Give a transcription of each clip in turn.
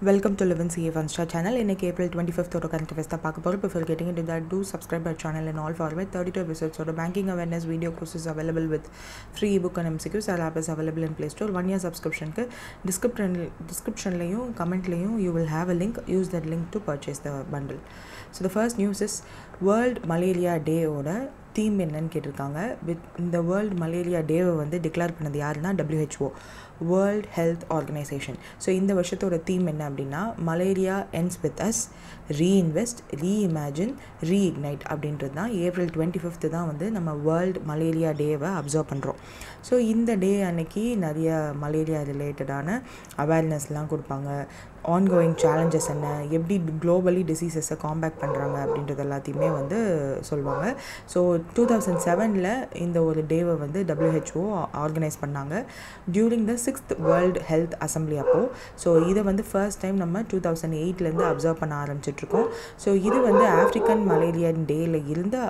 Welcome to Live in CA Star channel. In April 25th or current affairs before getting into that, do subscribe our channel and all forward 32 episodes or banking awareness video courses available with free ebook and MCQs. Our app is available in Play Store. 1 year subscription ke description layum comment layum you will have a link. Use that link to purchase the bundle. So the first news is World Malaria Day oda theme என்னன்னு கேட்டிருக்காங்க. இந்த world malaria டேவை வந்து declare பண்ணது யாருன்னா WHO, world health organisation. So இந்த வருஷத்தோட theme என்ன அப்படின்னா malaria ends with us, reinvest, reimagine, reignite அப்படின்றது தான். April 25th தான் வந்து நம்ம வேர்ல்டு மலேரியா டேவை அப்சர்வ் பண்ணுறோம். ஸோ இந்த டே அன்னைக்கு நிறைய மலேரியா ரிலேட்டடான அவேர்னஸ்லாம் கொடுப்பாங்க. ஆன்கோயிங் சேலஞ்சஸ் என்ன, எப்படி குளோபலி டிசீசஸை காம்பேக்ட் பண்ணுறாங்க அப்படின்றது எல்லாத்தையுமே வந்து சொல்லுவாங்க. ஸோ 2007 இந்த ஒரு டேவை வந்து WHO ஆர்கனைஸ் பண்ணாங்க during the 6th world health assembly அப்போது. ஸோ இதை வந்து ஃபர்ஸ்ட் டைம் நம்ம 2008 அப்சர்வ் பண்ண ஆரம்பிச்சிட்ருக்கோம். ஸோ இது வந்து ஆஃப்ரிக்கன் மலேரியன் டேயில் இருந்து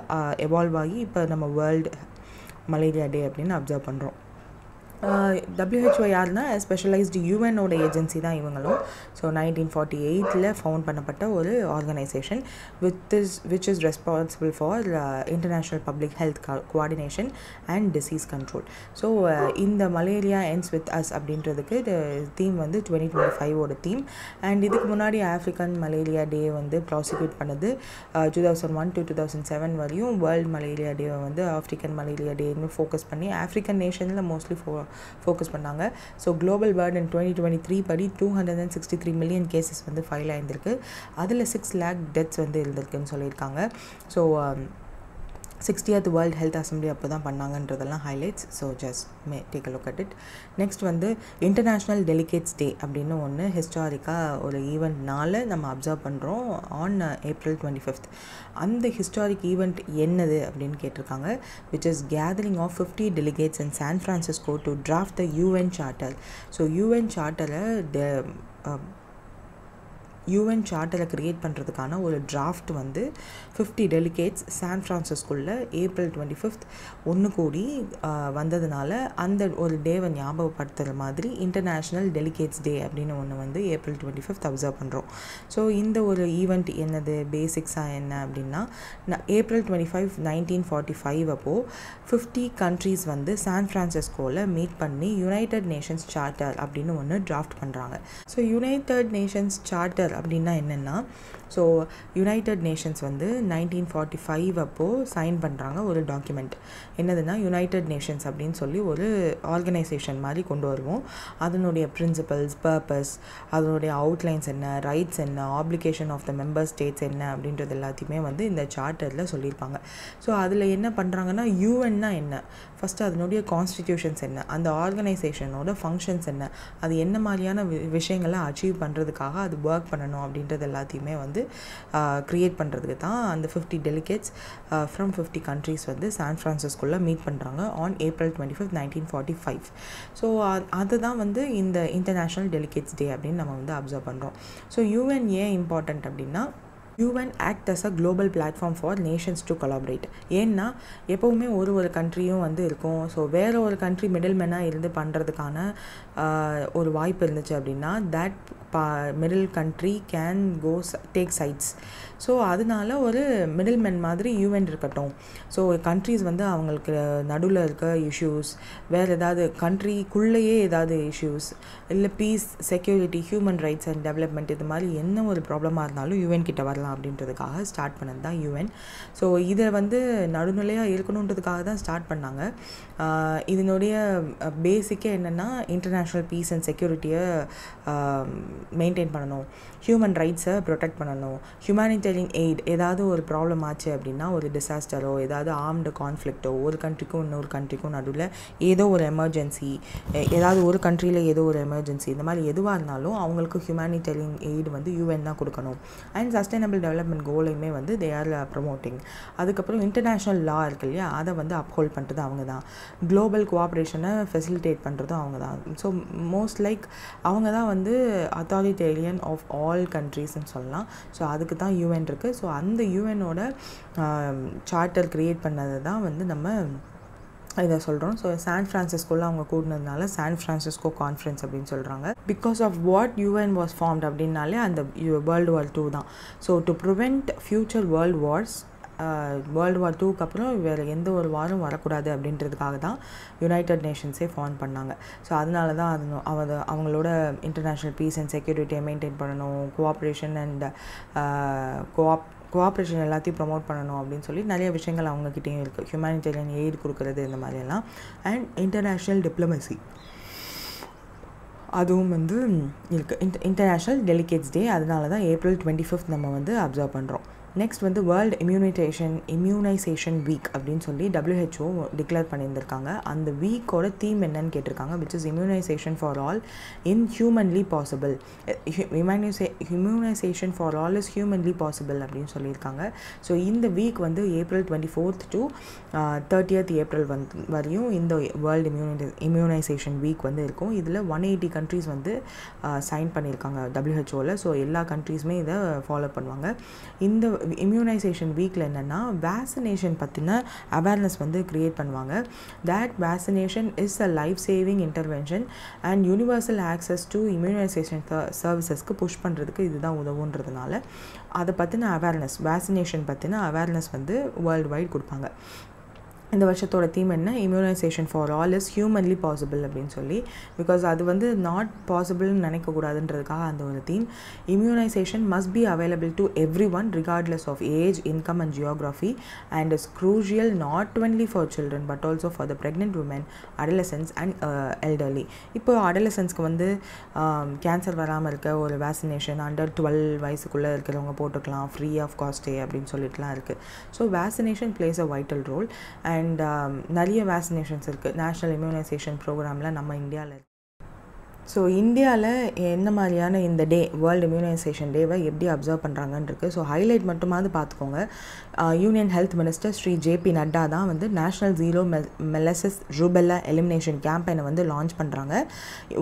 எவால்வ் ஆகி இப்போ நம்ம வேர்ல்டு மலேரியா டே அப்படின்னு அப்சர்வ் பண்ணுறோம். WHO யாருன்னா ஸ்பெஷலைஸ்டு யூஎனோட ஏஜென்சி தான் இவங்களும். ஸோ 1948 ஃபவுண்ட் பண்ணப்பட்ட ஒரு organisation which is responsible for international public health coordination and disease control. So இந்த மலேரியா எண்ட்ஸ் வித் அஸ் அப்படின்றதுக்கு தீம் வந்து 2025 தீம். அண்ட் இதுக்கு முன்னாடி ஆஃப்ரிக்கன் மலேரியா டே வந்து ப்ராசிக்யூட் பண்ணது 2001 to 2007 வரையும். வேர்ல்டு மலேரியா டேவை வந்து ஆஃப்ரிக்கன் மலேரியா டேன்னு ஃபோக்கஸ் பண்ணி ஆஃப்ரிக்கன் நேஷனில் மோஸ்ட்லி ஃபோக்கஸ் பண்ணாங்க. ஸோ குளோபல் வேர்ல்டு இன் 2023 படி 263 மில்லியன் கேசஸ் வந்து ஃபைல் ஆயிருந்திருக்கு. அதில் 6 lakh டெத்ஸ் வந்து இருந்திருக்குன்னு சொல்லியிருக்காங்க. So 60th world health assembly அப்போ தான் பண்ணாங்கன்றதெல்லாம் highlights. So just take a look at it. Next வந்து இன்டர்நேஷ்னல் டெலிகேட்ஸ் டே அப்படின்னு ஒன்று ஹிஸ்டாரிக்காக ஒரு ஈவெண்ட்னால நம்ம அப்சர்வ் பண்ணுறோம் ஆன் April 25th. அந்த ஹிஸ்டாரிக் ஈவெண்ட் என்னது அப்படின்னு கேட்டிருக்காங்க. Which is gathering of 50 delegates in San Francisco to draft the UN Charter. So UN சார்ட்டரை க்ரியேட் பண்ணுறதுக்கான ஒரு டிராஃப்ட் வந்து 50 டெலிகேட்ஸ் சான் ஃப்ரான்சிஸ்கோவில் April 25th ஒன்று கூடி வந்ததுனால அந்த ஒரு டேவை ஞாபகப்படுத்துகிற மாதிரி இன்டர்நேஷ்னல் டெலிகேட்ஸ் டே அப்படின்னு ஒன்று வந்து April 25th அப்சர்வ் பண்ணுறோம். ஸோ இந்த ஒரு ஈவெண்ட் என்னது, பேசிக்ஸாக என்ன அப்படின்னா April 25, 1945 அப்போது 50 கண்ட்ரீஸ் வந்து சான் ஃப்ரான்சிஸ்கோவில் மீட் பண்ணி யுனைடெட் நேஷன்ஸ் சார்ட்டர் அப்படின்னு ஒன்று டிராஃப்ட் பண்ணுறாங்க. ஸோ யுனைடெட் நேஷன்ஸ் சார்ட்டர் அப்படின்னா என்னென்னா, ஸோ யுனைடெட் நேஷன்ஸ் வந்து 1945 அப்போது சைன் பண்ணுறாங்க ஒரு டாக்குமெண்ட். என்னதுன்னா யுனைடெட் நேஷன்ஸ் அப்படின்னு சொல்லி ஒரு ஆர்கனைசேஷன் மாதிரி கொண்டு வருவோம். அதனுடைய பிரின்சிபல்ஸ், பர்பஸ், அதனுடைய அவுட்லைன்ஸ் என்ன, ரைட்ஸ் என்ன, application of the member states என்ன அப்படின்றது எல்லாத்தையுமே வந்து இந்த சார்ட்டரில் சொல்லியிருப்பாங்க. ஸோ அதில் என்ன பண்ணுறாங்கன்னா யூஎன்னா என்ன, ஃபஸ்ட்டு அதனுடைய கான்ஸ்டிடியூஷன்ஸ் என்ன, அந்த ஆர்கனைசேஷனோட ஃபங்க்ஷன்ஸ் என்ன, அது என்ன மாதிரியான விஷயங்களை அச்சீவ் பண்ணுறதுக்காக அது ஒர்க் பண்ணணும் அப்படின்றது எல்லாத்தையுமே வந்து க்ரியேட் பண்ணுறதுக்கு தான் அந்த 50 delegates ஃப்ரம் 50 countries வந்து சான் ஃப்ரான்சிஸ்கோவில் மீட் பண்ணுறாங்க ஆன் April 25, 1945. ஸோ அதுதான் வந்து இந்த இன்டர்நேஷ்னல் டெலிகேட்ஸ் டே அப்படின்னு நம்ம வந்து அப்சர்வ் பண்ணுறோம். ஸோ UN ஏன் இம்பார்ட்டண்ட் அப்படின்னா UN act as a global platform for nations to collaborate. ஏன்னா எப்போவுமே ஒரு கண்ட்ரியும் வந்து இருக்கும். ஸோ வேறு ஒரு கண்ட்ரி மிடில் மேனாக இருந்து பண்ணுறதுக்கான ஒரு வாய்ப்பு இருந்துச்சு அப்படின்னா that middle country can take sides. So அதனால ஒரு மிடில் மேன் மாதிரி UN இருக்கட்டும். ஸோ கண்ட்ரிஸ் வந்து அவங்களுக்கு நடுவில் இருக்க இஷ்யூஸ், வேறு ஏதாவது கண்ட்ரிக்குள்ளேயே ஏதாவது இஷ்யூஸ் இல்லை peace, security, human rights and development, இது மாதிரி என்ன ஒரு ப்ராப்ளமாக இருந்தாலும் UN கிட்ட வரலாம் அப்படின்றதுக்காக ஸ்டார்ட் பண்ணது தான் UN. ஸோ இதை வந்து நடுநிலையாக இருக்கணுன்றதுக்காக தான் ஸ்டார்ட் பண்ணாங்க. இதனுடைய பேசிக்கே என்னென்னா இன்டர்நேஷ்னல் பீஸ் அண்ட் செக்யூரிட்டியை மெயின்டைன் பண்ணணும், ஹியூமன் ரைட்ஸை ப்ரொடெக்ட் பண்ணணும், ஹியூமானிட்டேரியன் எய்ட், ஏதாவது ஒரு ப்ராப்ளம் ஆச்சு அப்படின்னா ஒரு டிசாஸ்டரோ ஏதாவது ஆர்ம்டு கான்ஃப்ளிக்ட்டோ ஒரு கண்ட்ரிக்கும் இன்னொரு கண்ட்ரிக்கும் நடுவில் ஏதோ ஒரு எமர்ஜென்சி, ஏதாவது ஒரு கண்ட்ரியில் ஏதோ ஒரு எமர்ஜென்சி, இந்த மாதிரி எதுவாக இருந்தாலும் அவங்களுக்கு ஹியூமானிட்டேரியன் எய்டு வந்து UN தான் கொடுக்கணும். அண்ட் சஸ்டைனபிள் டெவலப்மெண்ட் கோலையுமே வந்து தே ஆர் ப்ரமோட்டிங். அதுக்கப்புறம் இன்டர்நேஷ்னல் லா இருக்கு இல்லையா, அதை வந்து அப்ஹோல்ட் பண்ணுறது அவங்க தான். குளோபல் கோஆப்ரேஷனை ஃபெசிலிட்டேட் பண்ணுறதும் அவங்க தான். ஸோ மோஸ்ட் லைக் அவங்க தான் வந்து அத்தாரிட்டேரியன் ஆஃப் ஆல் கண்ட்ரீஸ்ன்னு சொல்லலாம். ஸோ அதுக்கு தான் UN இருக்குது. ஸோ அந்த UNோட சார்ட்டர் க்ரியேட் பண்ணது தான் வந்து நம்ம இதை சொல்கிறோம். ஸோ சான் ஃப்ரான்சிஸ்கோவில் அவங்க கூடினதுனால சான் ஃப்ரான்சிஸ்கோ கான்ஃபரன்ஸ் அப்படின்னு சொல்கிறாங்க. Because of what UN was formed அப்படின்னாலே அந்த வேர்ல்டு வார் 2 தான். So to prevent future world wars, world war 2க்கு அப்புறம் வேறு எந்த ஒரு வாரும் வரக்கூடாது அப்படின்றதுக்காக தான் யுனைடெட் நேஷன்ஸே ஃபார்ம் பண்ணாங்க. ஸோ அதனால தான் அவங்களோட இன்டர்நேஷ்னல் பீஸ் அண்ட் செக்யூரிட்டியை மெயின்டைன் பண்ணணும், கோஆப்ரேஷன் அண்ட் கோஆப்ரேஷன் எல்லாத்தையும் ப்ரொமோட் பண்ணணும் அப்படின்னு சொல்லி நிறைய விஷயங்கள் அவங்கக்கிட்டேயும் இருக்குது. ஹியூமனிடேரியன் எய்ட் கொடுக்குறது இந்த மாதிரியெல்லாம், அண்ட் இன்டர்நேஷ்னல் டிப்ளமசி அதுவும் வந்து இருக்குது. இன்டர்நேஷ்னல் டெலிகேட்ஸ் டே, அதனால தான் April 25 நம்ம வந்து அப்சர்வ் பண்ணுறோம். நெக்ஸ்ட் வந்து வேர்ல்டு இம்யூனைசேஷன் வீக் அப்படின்னு சொல்லி WHO டிக்ளேர் பண்ணியிருந்திருக்காங்க. அந்த வீக்கோட தீம் என்னன்னு கேட்டிருக்காங்க, which is immunisation for all in humanly possible. Immunisation for all is humanly possible அப்படின்னு சொல்லியிருக்காங்க. ஸோ இந்த வீக் வந்து April 24th to 30th April வரையும் இந்த வேர்ல்டு இம்யூனைசேஷன் வீக் வந்து இருக்கும். இதில் 180 கண்ட்ரீஸ் வந்து சைன் பண்ணியிருக்காங்க WHOவில். ஸோ எல்லா கண்ட்ரீஸுமே இதை ஃபாலோ பண்ணுவாங்க. இந்த இம்யூனைசேஷன் வீக்கில் என்னென்னா வேக்சினேஷன் பற்றின அவேர்னஸ் வந்து க்ரியேட் பண்ணுவாங்க. That vaccination is a life saving intervention and universal access to immunisation சர்வீசஸ்க்கு புஷ் பண்ணுறதுக்கு இதுதான் உதவுன்றதுனால அதை பற்றின அவேர்னஸ், வேக்சினேஷன் பற்றின அவேர்னஸ் வந்து வேர்ல்டு வைட் கொடுப்பாங்க. இந்த வருஷத்தோட தீம் என்ன, immunisation for all is humanly possible அப்படின்னு சொல்லி. பிகாஸ் அது வந்து நாட் பாசிபிள்னு நினைக்கக்கூடாதுன்றதுக்காக அந்த ஒரு தீம். Immunisation must be available to everyone regardless of age, income and geography and is crucial not only for children but also for the pregnant women, adolescents and elderly. இப்போ அடலசன்ஸ்க்கு வந்து cancer வராமல் இருக்க ஒரு வேக்சினேஷன் அண்டர் 12 வயசுக்குள்ளே இருக்கிறவங்க போட்டுக்கலாம், free of காஸ்டே அப்படின்னு சொல்லிட்டுலாம் இருக்குது. So vaccination plays a vital role. And நிறைய வேக்சினேஷன்ஸ் இருக்குது நேஷ்னல் இம்யூனைசேஷன் ப்ரோக்ராமில் நம்ம இந்தியாவில். ஸோ இந்தியாவில் என்ன மாதிரியான இந்த டே, வேர்ல்டு இம்யூனைசேஷன் டேவை எப்படி அப்சர்வ் பண்ணுறாங்கன்னு இருக்குது. ஸோ ஹைலைட் மட்டுமாவது பார்த்துக்கோங்க. Union health minister Shri JP Nadda தான் வந்து national zero measles rubella elimination கேம்பெயினை வந்து லான்ச் பண்ணுறாங்க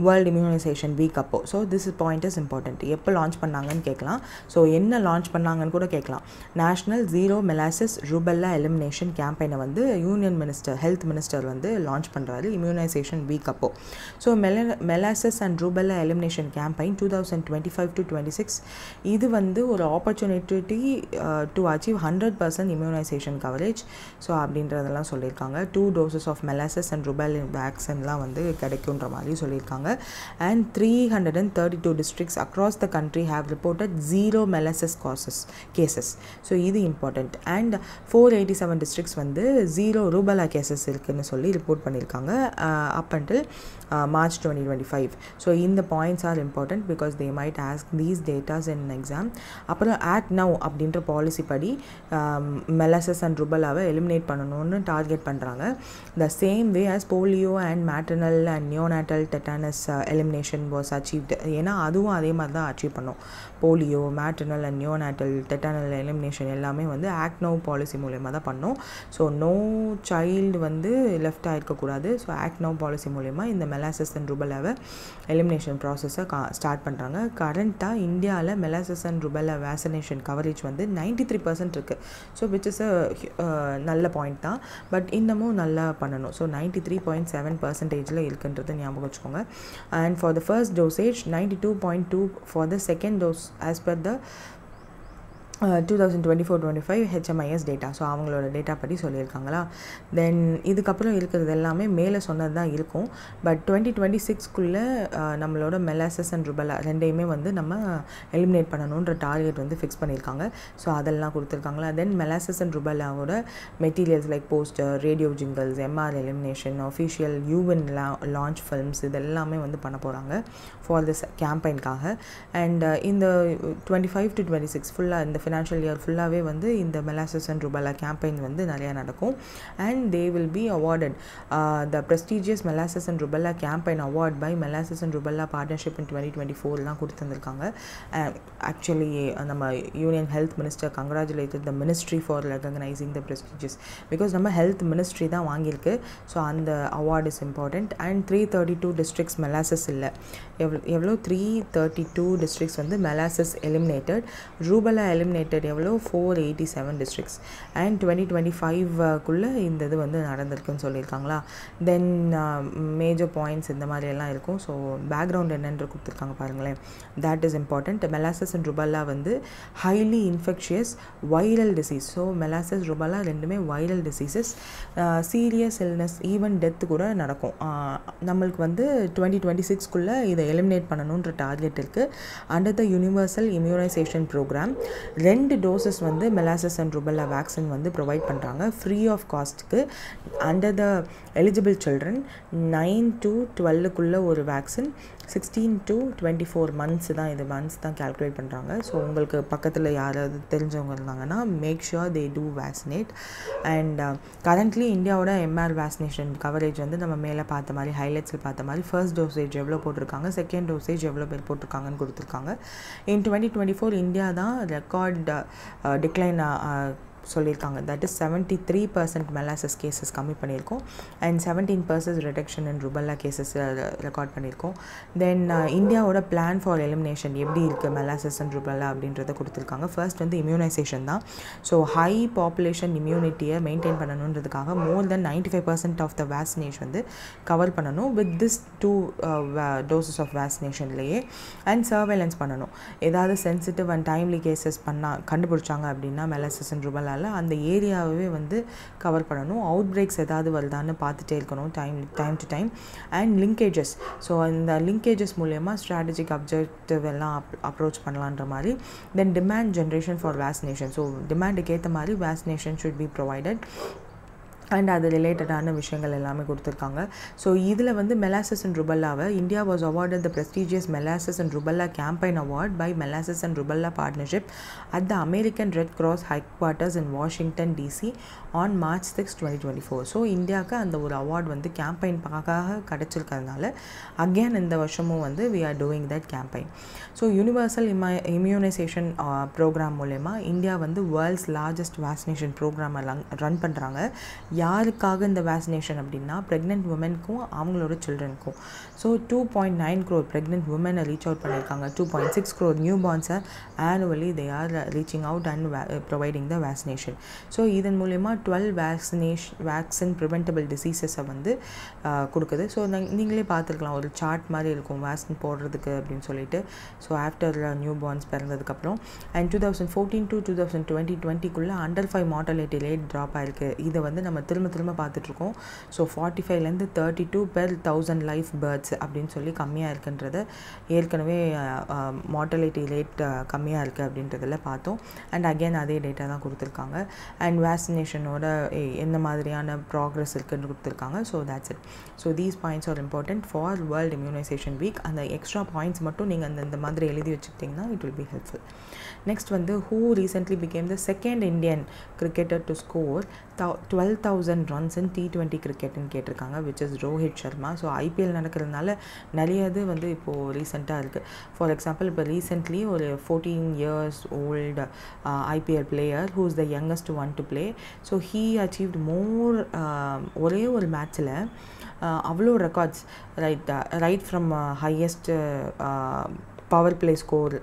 வேர்ல்டு இம்யூனைசேஷன் வீக் அப்போது. So this point is important. எப்போ லான்ச் பண்ணாங்கன்னு கேட்கலாம். ஸோ என்ன லான்ச் பண்ணாங்கன்னு கூட கேட்கலாம். National zero measles rubella elimination கேம்பெயினை வந்து யூனியன் ஹெல்த் மினிஸ்டர் வந்து லான்ச் பண்ணுறாரு இம்யூனைசேஷன் வீக் அப்போது. So measles and rubella elimination campaign 2025 to 26 இது வந்து ஒரு opportunity to achieve 100% immunization coverage. So அப்படின்றதெல்லாம் சொல்லியிருக்காங்க. 2 doses of molasses and rubella vaccine-லாம் வந்து கிடைக்குன்ற மாதிரி சொல்லியிருக்காங்க. and 332 districts across the country have reported zero molasses cases. So இது important. and 487 districts வந்து zero rubella cases இருக்குன்னு சொல்லி ரிப்போர்ட் பண்ணியிருக்காங்க up until March 2025. ஸோ இந்த points are important because they might ask these datas in exam. அப்புறம் act now அப்படின்ற policy படி measles and ருபெல்லாவை எலிமினேட் பண்ணணும்னு டார்கெட் பண்ணுறாங்க. The same way as polio and maternal and neonatal tetanus elimination was achieved. ஏன்னா அதுவும் அதே மாதிரி தான் அச்சீவ் பண்ணோம். Polio, maternal and neonatal tetanus elimination எல்லாமே வந்து ஆக்ட் நவ் பாலிசி மூலயமா தான் பண்ணோம். ஸோ நோ சைல்டு வந்து left ஆகிருக்கக்கூடாது. So act now policy மூலயமா இந்த மெலாசஸ் அண்ட் ருபெல்லாவை எலிமினேஷன் ப்ராசஸை ஸ்டார்ட் பண்ணுறாங்க. கரண்ட்டாக இந்தியாவில் மெலாசஸ் அண்ட் ருபெல்லா வேக்சினேஷன் கவரேஜ் வந்து 93% இருக்குது. ஸோ விச் இஸ் நல்ல பாயிண்ட் தான். பட் இன்னமும் நல்லா பண்ணணும். ஸோ 93.7% இருக்குன்றது ஞாபகம் வச்சுக்கோங்க. And for the first dosage 92.2 for the second dose as per the 2024-25 HMIS data. So அவங்களோட டேட்டா படி சொல்லியிருக்காங்களா. தென் இதுக்கப்புறம் இருக்கிறது எல்லாமே மேலே சொன்னது தான் இருக்கும். பட் 2026க்குள்ளே நம்மளோட மெலாசஸ் அண்ட் ருபெல்லா ரெண்டையுமே வந்து நம்ம எலிமினேட் பண்ணணுன்ற டார்கெட் வந்து ஃபிக்ஸ் பண்ணியிருக்காங்க. ஸோ அதெல்லாம் கொடுத்துருக்காங்களா. தென் மெலாசஸ் அண்ட் ருபெல்லாவோட materials like poster, radio jingles, MR elimination, official UN launch films இதெல்லாமே வந்து பண்ண போகிறாங்க ஃபார் திஸ் கேம்பெயின்காக. அண்ட் இந்த 25 to 26 ஃபுல்லாக இந்த ஃபினான்ஷியல் இயர் ஃபுல்லாகவே வந்து இந்த மெலாசஸ் அண்ட் ருபெல்லா கேம்பெயின் வந்து நிறையா நடக்கும். And they will be awarded the prestigious measles and rubella campaign award by measles and rubella partnership in 2024 கொடுத்துருந்துருக்காங்க. ஆக்சுவலி நம்ம union health minister congratulated the ministry for recognising the prestigious because நம்ம health ministry தான் வாங்கியிருக்கு. So அந்த award is important. And 332 districts measles இல்லை, எவ்வளோ 332 districts வந்து measles eliminated. Rubella eliminate eliminated எவ்வளோ 487 டிஸ்ட்ரிக்ட்ஸ் அண்ட் 2025க்குள்ளே இந்த இது வந்து நடந்திருக்குன்னு சொல்லியிருக்காங்களா. தென் மேஜர் பாயிண்ட்ஸ் இந்த மாதிரியெல்லாம் இருக்கும். ஸோ பேக்ரவுண்ட் என்னென்று கொடுத்துருக்காங்க பாருங்களேன். That is important. Measles and rubella வந்து highly infectious viral disease. So measles rubella ரெண்டுமே viral diseases. Serious illness even death கூட நடக்கும். நம்மளுக்கு வந்து 2026க்குள்ளே இதை எலிமினேட் பண்ணணுன்ற டார்கெட் இருக்குது. Under the universal immunisation programme 2 doses வந்து மெலாசஸ் அண்ட் ருபல்லா வேக்சின் வந்து ப்ரொவைட் பண்ணுறாங்க ஃப்ரீ ஆஃப் காஸ்ட்டுக்கு. Under the eligible children 9 to 12க்குள்ளே ஒரு வேக்சின், 16 to 24 மந்த்ஸ் தான், இது மந்த்ஸ் தான் கால்குலேட் பண்ணுறாங்க. ஸோ உங்களுக்கு பக்கத்தில் யாராவது தெரிஞ்சவங்க இருந்தாங்கன்னா make sure they do vaccinate. And currently இந்தியாவோட எம்ஆர் வேக்சினேஷன் கவரேஜ் வந்து நம்ம மேலே பார்த்த மாதிரி ஹைலைட்ஸில் பார்த்த மாதிரி ஃபர்ஸ்ட் டோசேஜ் எவ்வளோ போட்டிருக்காங்க, செகண்ட் டோசேஜ் எவ்வளோ பேர் போட்டிருக்காங்கன்னு கொடுத்துருக்காங்க. இன் 2024 இந்தியா தான் ரெக்கார்ட் டிக்ளைன் சொல்லியிருக்காங்க. தட் இஸ் 73% மெலாசஸ் கேசஸ் கம்மி பண்ணியிருக்கோம் and 17% reduction in rubella cases record பண்ணியிருக்கோம். தென் இந்தியாவோட பிளான் ஃபார் எலிமினேஷன் எப்படி இருக்குது மெலாசஸ் அண்ட் ருபல்லா அப்படின்றத கொடுத்துருக்காங்க. ஃபர்ஸ்ட் வந்து இம்யூனைசேஷன் தான். ஸோ ஹை பாப்புலேஷன் இம்யூனிட்டியை மெயின்டைன் பண்ணணுன்றதுக்காக more then 95% of the vaccination வந்து கவர் பண்ணணும் வித் திஸ் 2 டோசஸ் ஆஃப் வேக்சினேஷன்லேயே. அண்ட் சர்வேலன்ஸ் பண்ணணும். ஏதாவது சென்சிட்டிவ் அண்ட் டைம்லி கேசஸ் கண்டுபிடிச்சாங்க அப்படின்னா மெலாசஸ் அண்ட் ருபல்லா அந்த ஏரியாவே வந்து கவர் பண்ணணும். அவுட் பிரேக்ஸ் ஏதாவது வருதான்னு பார்த்துட்டே இருக்கணும் time to time. And linkages, so இந்த லிங்கேஜஸ் மூலயமா ஸ்ட்ராட்டஜிக் அப்ஜெக்டிவ் எல்லாம் அப்ரோச் பண்ணலான்ற மாதிரி. Then demand generation for vaccination. So டிமாண்டுக்கு ஏற்ற மாதிரி vaccination should be provided and அது ரிலேட்டடான விஷயங்கள் எல்லாமே கொடுத்துருக்காங்க. ஸோ இதில் வந்து மெலாசஸ் அண்ட் ருபல்லாவை India was awarded the prestigious measles and rubella campaign award by measles and rubella partnership at the American Red Cross headquarters in Washington DC on March 6, 2024. So இந்தியாவுக்கு அந்த ஒரு அவார்ட் வந்து கேம்பெயின்காக கிடச்சிருக்கிறதுனால again இந்த வருஷமும் வந்து we are doing that campaign. So universal immunisation programme மூலயமா India வந்து world's largest vaccination ப்ரோக்ராமை ரன் பண்ணுறாங்க. யாருக்காக இந்த வேக்சினேஷன் அப்படின்னா ப்ரெக்னென்ட் உமனுக்கும் அவங்களோட சில்ட்ரனுக்கும். ஸோ 2.9 crore ப்ரெக்னென்ட் உமனை ரீச் அவுட் பண்ணியிருக்காங்க. 2.6 crore நியூ பார்ன்ஸை annually they are reaching out and providing the vaccination. So இதன் மூலயமா 12 வேக்சின் ப்ரிவென்டபிள் டிசீசஸை வந்து கொடுக்குது. ஸோ நீங்களே பார்த்துருக்கலாம், ஒரு சார்ட் மாதிரி இருக்கும் வேக்சின் போடுறதுக்கு அப்படின்னு சொல்லிட்டு. ஸோ ஆஃப்டர் நியூ பார்ன்ஸ் பிறந்ததுக்கப்புறம் அண்ட் 2014 to 2020க்குள்ளே அண்டர் 5 மார்டாலிட்டி ரேட் ட்ராப் ஆகிருக்கு. இதை வந்து நம்ம திரும்ப பார்த்துட்ருக்கோம். ஸோ 45லேருந்து 32 per 1000 லைஃப் பேர்த்ஸ் அப்படின்னு சொல்லி கம்மியாக இருக்குன்றத ஏற்கனவே மார்டாலிட்டி ரேட் கம்மியாக இருக்குது அப்படின்றதில் பார்த்தோம். அண்ட் அகெயின் அதே டேட்டா தான் கொடுத்துருக்காங்க. அண்ட் வேக்சினேஷனோட எந்த மாதிரியான ப்ராக்ரஸ் இருக்குன்னு கொடுத்துருக்காங்க. So that's it. So these points are important for world immunisation week. அந்த எக்ஸ்ட்ரா பாயிண்ட்ஸ் மட்டும் நீங்கள் இந்த மாதிரி எழுதி வச்சுக்கிட்டிங்கன்னா it will be helpful. Next வந்து who recently became the second Indian cricketer to score 12,000 runs in T20 கிரிக்கெட்னு கேட்டிருக்காங்க, which is Rohit Sharma. So IPL நடக்கிறதுனால நிறைய இது வந்து இப்போது ரீசெண்டாக இருக்குது. ஃபார் எக்ஸாம்பிள் இப்போ ரீசெண்ட்லி ஒரு 14 years old IPL player who is the youngest one to play. So he achieved more ஒரே ஒரு மேட்ச்சில் அவ்வளோ records right from highest power play score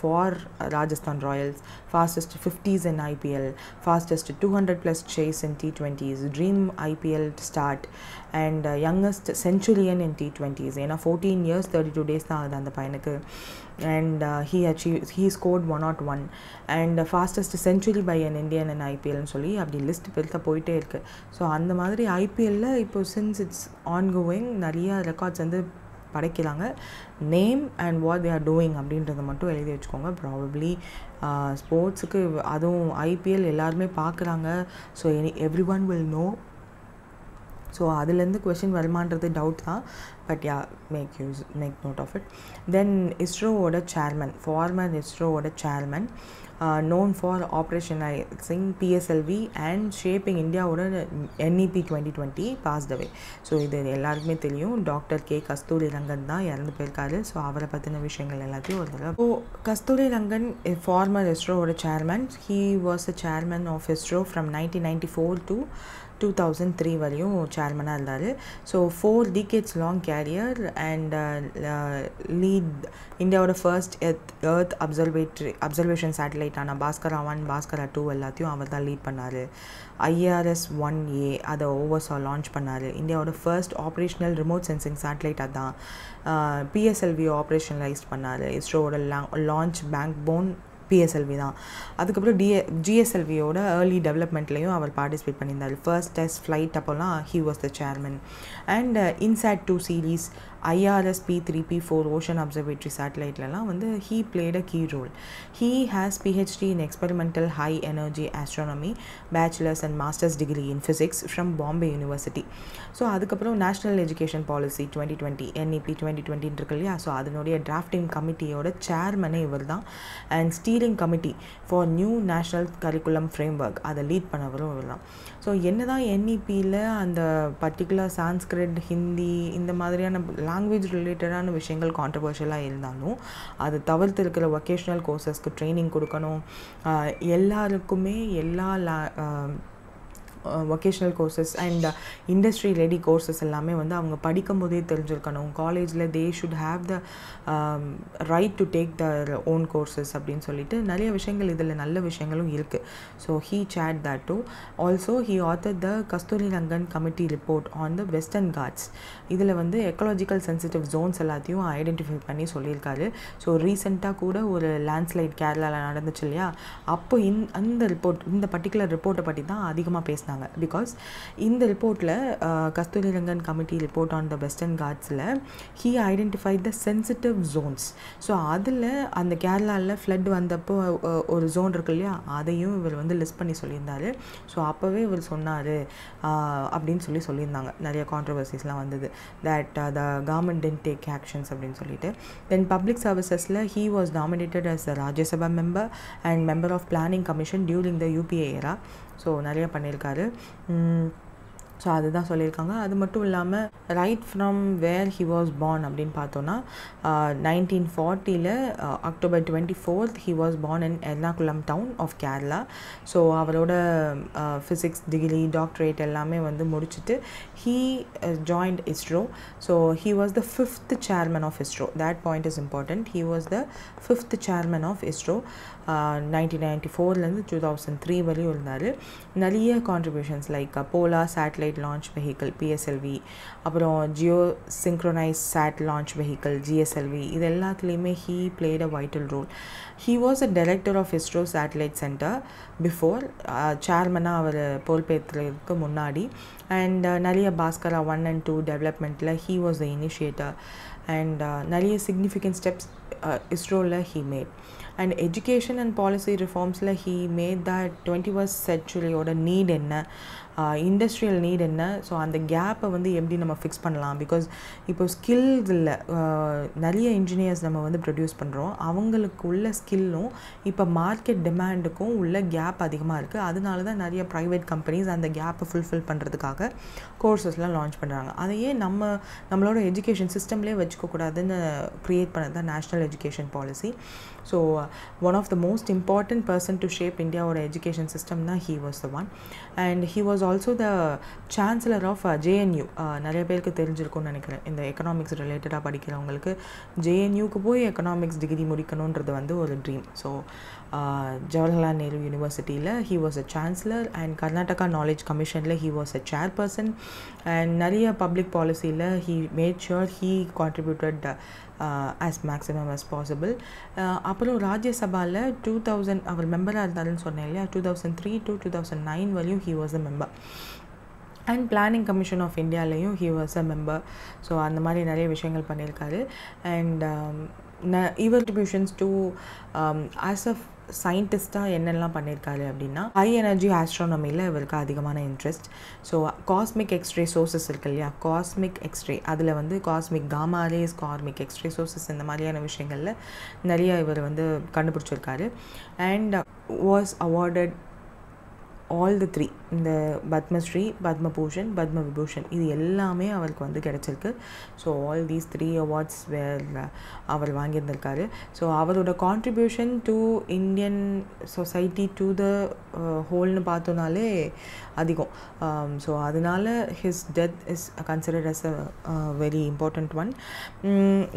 for Rajasthan Royals, fastest 50s in IPL, fastest 200+ chase in T20s, dream IPL start and youngest centurion in T20s. ஏன்னா 14 years 32 days தான் ஆகுது அந்த பையனுக்கு. and he scored 101 and fastest century by an Indian in IPL ன்னு சொல்லி அப்படி list பெருசாக போயிட்டே இருக்குது. ஸோ அந்த மாதிரி ஐபிஎல்லில் இப்போ சின்ஸ் இட்ஸ் ஆன்கோயிங் நிறைய ரெக்கார்ட்ஸ் வந்து படைக்கிறாங்க. Name and what they are doing அப்படின்றத மட்டும் எழுதி வச்சுக்கோங்க. ப்ராபப்ளி ஸ்போர்ட்ஸுக்கு அதுவும் ஐபிஎல் எல்லாருமே பார்க்குறாங்க. So everyone will know. So அதுலேருந்து கொஷின் வருமானது டவுட் தான். But yeah make note of it. Then இஸ்ரோவோட சேர்மன், ஃபார்மர் இஸ்ரோவோட chairman known for operationalizing PSLV and shaping Indiaவோட NEP 2020 passed away. ஸோ இது எல்லாருக்குமே தெரியும். டாக்டர் கே கஸ்தூரி ரங்கன் தான் இறந்து போயிருக்காரு. ஸோ அவரை பற்றின விஷயங்கள் எல்லாத்தையும் ஒரு தடவை. ஸோ கஸ்தூரி ரங்கன் ஃபார்மர் இஸ்ரோவோட chairman. He was a chairman of ISRO from 1994 to 2003 வரையும் சேர்மனாக இருந்தார். So 4 decades long career and lead இந்தியாவோட ஃபர்ஸ்ட் எர்த் அப்சர்வேஷன் சேட்டலைட்டான பாஸ்கரா 1 பாஸ்கரா 2 எல்லாத்தையும் அவர் தான் லீட் பண்ணார். IRS-1A அதை ஓவர்சால் லான்ச் பண்ணார். இந்தியாவோட first operational remote sensing satellite அதான். PSLV ஆப்ரேஷனலைஸ் பண்ணார். இஸ்ரோவோட லான்ச் பேக் போன் PSLV தான். அதுக்கப்புறம் GSLVயோட ஏர்லி டெவலப்மெண்ட்லேயும் அவர் பார்ட்டிசிபேட் பண்ணியிருந்தார். ஃபர்ஸ்ட் டெஸ்ட் ஃப்ளைட் அப்போலாம் he was the chairman. And INSAT-2 series IRS P3 P4 ocean observatory சேட்டலைட்லலாம் வந்து he played a key role. He has PhD in experimental high energy astronomy, bachelors and masters degree in physics from Bombay university. So அதுக்கப்புறம் national education policy 2020 NEP 2020 இருக்கு இல்லையா, so அதனுடைய drafting கமிட்டியோட சேர்மனே இவர் தான். And steering committee for new national curriculum framework அதை lead பண்ணவரும் இவர் தான். So என்ன தான் NEPயில் அந்த பர்டிகுலர் சான்ஸ்கிரிட், ஹிந்தி இந்த மாதிரியான லாங்குவேஜ் ரிலேட்டடான விஷயங்கள் கான்ட்ரவர்ஷியலாக இருந்தாலும் அது தவிர்த்து இருக்கிற வொகேஷ்னல் கோர்சஸ்க்கு ட்ரைனிங் கொடுக்கணும். எல்லாருக்குமே எல்லா vocational courses and industry ready courses எல்லாமே வந்து அவங்க படிக்கும் போதே தெரிஞ்சிருக்கணும். காலேஜில் they should have the right to take their own courses அப்படின்னு சொல்லிட்டு நிறைய விஷயங்கள் இதில் நல்ல விஷயங்களும் இருக்குது. So he said that too. Also he author the Kasturi Rangan committee report on the Western Ghats. இதில் வந்து எக்கலாஜிக்கல் சென்சிட்டிவ் ஜோன்ஸ் எல்லாத்தையும் ஐடென்டிஃபை பண்ணி சொல்லியிருக்காரு. ஸோ ரீசெண்டாக கூட ஒரு லேண்ட்ஸ்லைட் கேரளாவில் நடந்துச்சு இல்லையா, அப்போ அந்த ரிப்போர்ட், இந்த பர்டிகுலர் ரிப்போர்ட்டை பற்றி தான் அதிகமாக பேசினாங்க. பிகாஸ் இந்த ரிப்போர்ட்டில் கஸ்தூரி Rangan committee report on the western காட்ஸில் he identified the sensitive zones. So அதில் அந்த கேரளாவில் ஃப்ளட் வந்தப்போ ஒரு ஜோன் இருக்கு இல்லையா, அதையும் இவர் வந்து லிஸ்ட் பண்ணி சொல்லியிருந்தார். ஸோ அப்போவே இவர் சொன்னார் அப்படின்னு சொல்லியிருந்தாங்க. நிறைய கான்ட்ரவர்சிஸ்லாம் வந்தது that the government tend take actions அப்படின்னு சொல்லிட்டு. தென் பப்ளிக் சர்வீசஸில் he was nominated as the Rajya Sabha member and member of planning commission during the UPA era. So நிறைய பண்ணியிருக்காரு. ஸோ அதுதான் சொல்லியிருக்காங்க. அது மட்டும் இல்லாமல் right from where he was born அப்படின்னு பார்த்தோன்னா 1940 October 24 he was born in Ernakulam town of Kerala. So அவரோட ஃபிசிக்ஸ் டிகிரி, டாக்டரேட் எல்லாமே வந்து முடிச்சுட்டு he joined ISRO. So he was the 5th chairman of ISRO. That point is important. He was the 5th chairman of ISRO. 1994 2003 வரையும் இருந்தார். நிறைய contributions like polar satellite launch vehicle PSLV, அப்புறம் geo synchronise sat launch vehicle GSLV, இது எல்லாத்துலேயுமே he played a vital role. He was a director of ISRO satellite centre before. சேர்மனாக அவர் பொறுப்பேற்றதுக்கு முன்னாடி. அண்ட் நிறைய பாஸ்கரா 1 and 2 டெவலப்மெண்ட்டில் he was the initiator. And நிறைய சிக்னிஃபிகண்ட் ஸ்டெப்ஸ் ISROவில் he made. And education and policy ரிஃபார்ம்ஸில் ஹீ மேட் தட் 21st centuryயோட நீட் என்ன, இண்டஸ்ட்ரியல் நீட் என்ன, ஸோ அந்த கேப்பை வந்து எப்படி நம்ம ஃபிக்ஸ் பண்ணலாம். பிகாஸ் இப்போ ஸ்கில்ஸ் இல்லை, நிறைய இன்ஜினியர்ஸ் நம்ம வந்து ப்ரொடியூஸ் பண்ணுறோம், அவங்களுக்கு உள்ள ஸ்கில்லும் இப்போ மார்க்கெட் டிமாண்டுக்கும் உள்ள கேப் அதிகமாக இருக்குது. அதனால தான் நிறைய ப்ரைவேட் கம்பெனிஸ் அந்த கேப்பை ஃபுல்ஃபில் பண்ணுறதுக்காக கோர்சஸ்லாம் லான்ச் பண்ணுறாங்க. அதையே நம்மளோட எஜுகேஷன் சிஸ்டம்லேயே வச்சுக்கக்கூடாதுன்னு க்ரியேட் பண்ணது தான் national education policy. So one of the most important person to shape இந்தியாவோட எஜுகேஷன் சிஸ்டம்னா he was the one. And he was also the chancellor of JNU. நிறைய பேருக்கு தெரிஞ்சிருக்கும்னு நினைக்கிறேன். இந்த எக்கனாமிக்ஸ் ரிலேட்டடாக படிக்கிறவங்களுக்கு JNUக்கு போய் எக்கனாமிக்ஸ் டிகிரி முடிக்கணுன்றது வந்து ஒரு ட்ரீம். ஸோ ஜவஹர்லால் நேரு யூனிவர்சிட்டியில் he was a chancellor. And Karnataka knowledge கமிஷனில் he was a chairperson. And நிறைய பப்ளிக் பாலிசியில் he made sure he contributed as maximum as possible. அப்புறம் ராஜ்யசபாவில் 2000 அவர் மெம்பராக இருந்தாருன்னு சொன்னேன் இல்லையா, 2003 to 2009 வரையும் he was a member. And planning commission of இந்தியாலையும் he was a member. So அந்த மாதிரி நிறைய விஷயங்கள் பண்ணியிருக்காரு. அண்ட் இவர் கான்ட்ரிபியூஷன்ஸ் டு ஆஸ் அ சயின்டிஸ்ட்டாக என்னெல்லாம் பண்ணியிருக்காரு அப்படின்னா, ஹை எனர்ஜி ஆஸ்ட்ரானமியில் இவருக்கு அதிகமான interest. So cosmic x-ray sources இருக்கு இல்லையா, காஸ்மிக் எக்ஸ்ரே, அதில் வந்து cosmic gamma rays, cosmic x-ray sources, இந்த மாதிரியான விஷயங்களில் நிறைய இவர் வந்து கண்டுபிடிச்சிருக்காரு. And was awarded all the 3 இந்த பத்மஸ்ரீ, பத்மபூஷன், பத்ம விபூஷன் இது எல்லாமே அவருக்கு வந்து கிடச்சிருக்கு. ஸோ ஆல் தீஸ் 3 அவார்ட்ஸ் அவர் வாங்கியிருந்திருக்காரு. ஸோ அவரோட contribution to Indian society to the ஹோல்னு பார்த்தோன்னாலே அதிகம். ஸோ அதனால his death is considered as a very important one.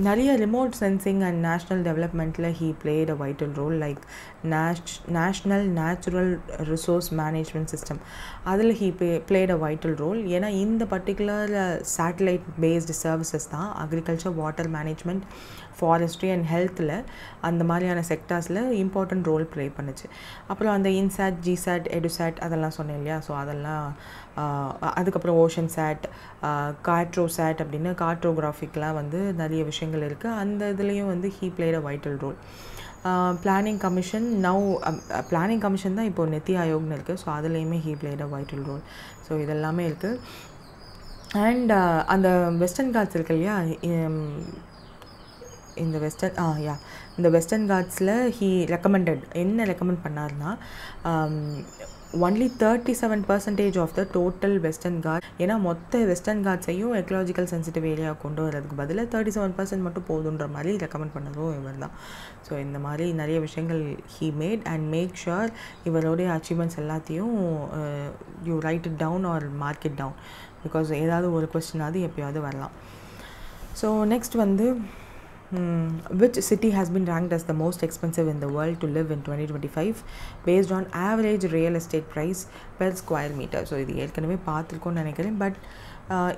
நிறைய ரிமோட் சென்சிங் அண்ட் நேஷ்னல் டெவலப்மெண்ட்டில் he played a vital role. Like national natural resource management system அதில் he played a vital role. ஏன்னா இந்த particular satellite based services தான் agriculture, water management, forestry and ஹெல்த்தில் அந்த மாதிரியான செக்டார்ஸில் important role play பண்ணுச்சு. அப்புறம் அந்த இன்சாட், ஜிசாட், எடுசாட் அதெல்லாம் சொன்னேன் இல்லையா. ஸோ அதெல்லாம் அதுக்கப்புறம் ஓஷன் சேட், கார்ட்ரோசாட் அப்படின்னு கார்ட்ரோகிராஃபிக்லாம் வந்து நிறைய விஷயங்கள் இருக்குது. அந்த இதுலேயும் வந்து he played a vital role. Planning commission planning commission தான் இப்போது நித்தி ஆயோக்னு இருக்குது. ஸோ அதுலேயுமே he played a vital role. So இதெல்லாமே இருக்குது. அண்ட் அந்த வெஸ்டர்ன் காட்ஸ் இருக்கு இல்லையா, இந்த வெஸ்டர்ன் காட்ஸில் ஹீ என்ன ரெக்கமெண்ட் பண்ணார்னா only 37% of the total Western Ghat. ஏன்னா மொத்த வெஸ்டர்ன் காட்ஸையும் எக்கலாஜிக்கல் சென்சிட்டிவ் ஏரியா கொண்டு வரதுக்கு பதிலாக 37% மட்டும் போதுன்ற மாதிரி ரெக்கமெண்ட் பண்ணதும் இவர் தான். ஸோ இந்த மாதிரி நிறைய விஷயங்கள் he made and make sure இவருடைய அச்சீவ்மெண்ட்ஸ் எல்லாத்தையும் you write it down or mark it down. Because ஏதாவது ஒரு கொஸ்டினாவது எப்போயாவது வரலாம். ஸோ நெக்ஸ்ட் வந்து which city has been ranked as the most expensive in the world to live in 2025 based on average real estate price per square meter. So இது ஏற்கனவே பார்த்துருக்கோன்னு நினைக்கிறேன். But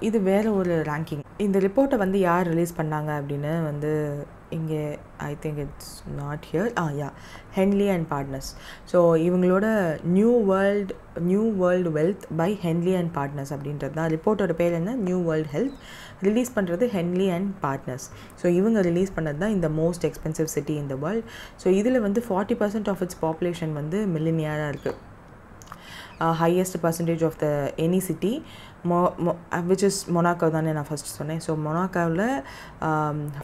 இது வேறு ஒரு ரேங்கிங். இந்த ரிப்போர்ட்டை வந்து யார் ரிலீஸ் பண்ணாங்க அப்படின்னு வந்து இங்கே I think it's not here. Henley and partners. So இவங்களோட new world wealth by Henley and partners அப்படின்றது தான் ரிப்போர்ட்டோட பேர். என்ன? New world health. ரிலீஸ் பண்ணுறது ஹென்லி அண்ட் பார்ட்னர்ஸ். ஸோ இவங்க ரிலீஸ் பண்ணது தான் இந்த most expensive city in the world. So இதில் வந்து 40% ஆஃப் இட்ஸ் பாப்புலேஷன் வந்து மில்லினியராக இருக்குது. Highest percentage of the any city which is Monaco தானே நான் ஃபஸ்ட் சொன்னேன். ஸோ மொனாக்கோவில்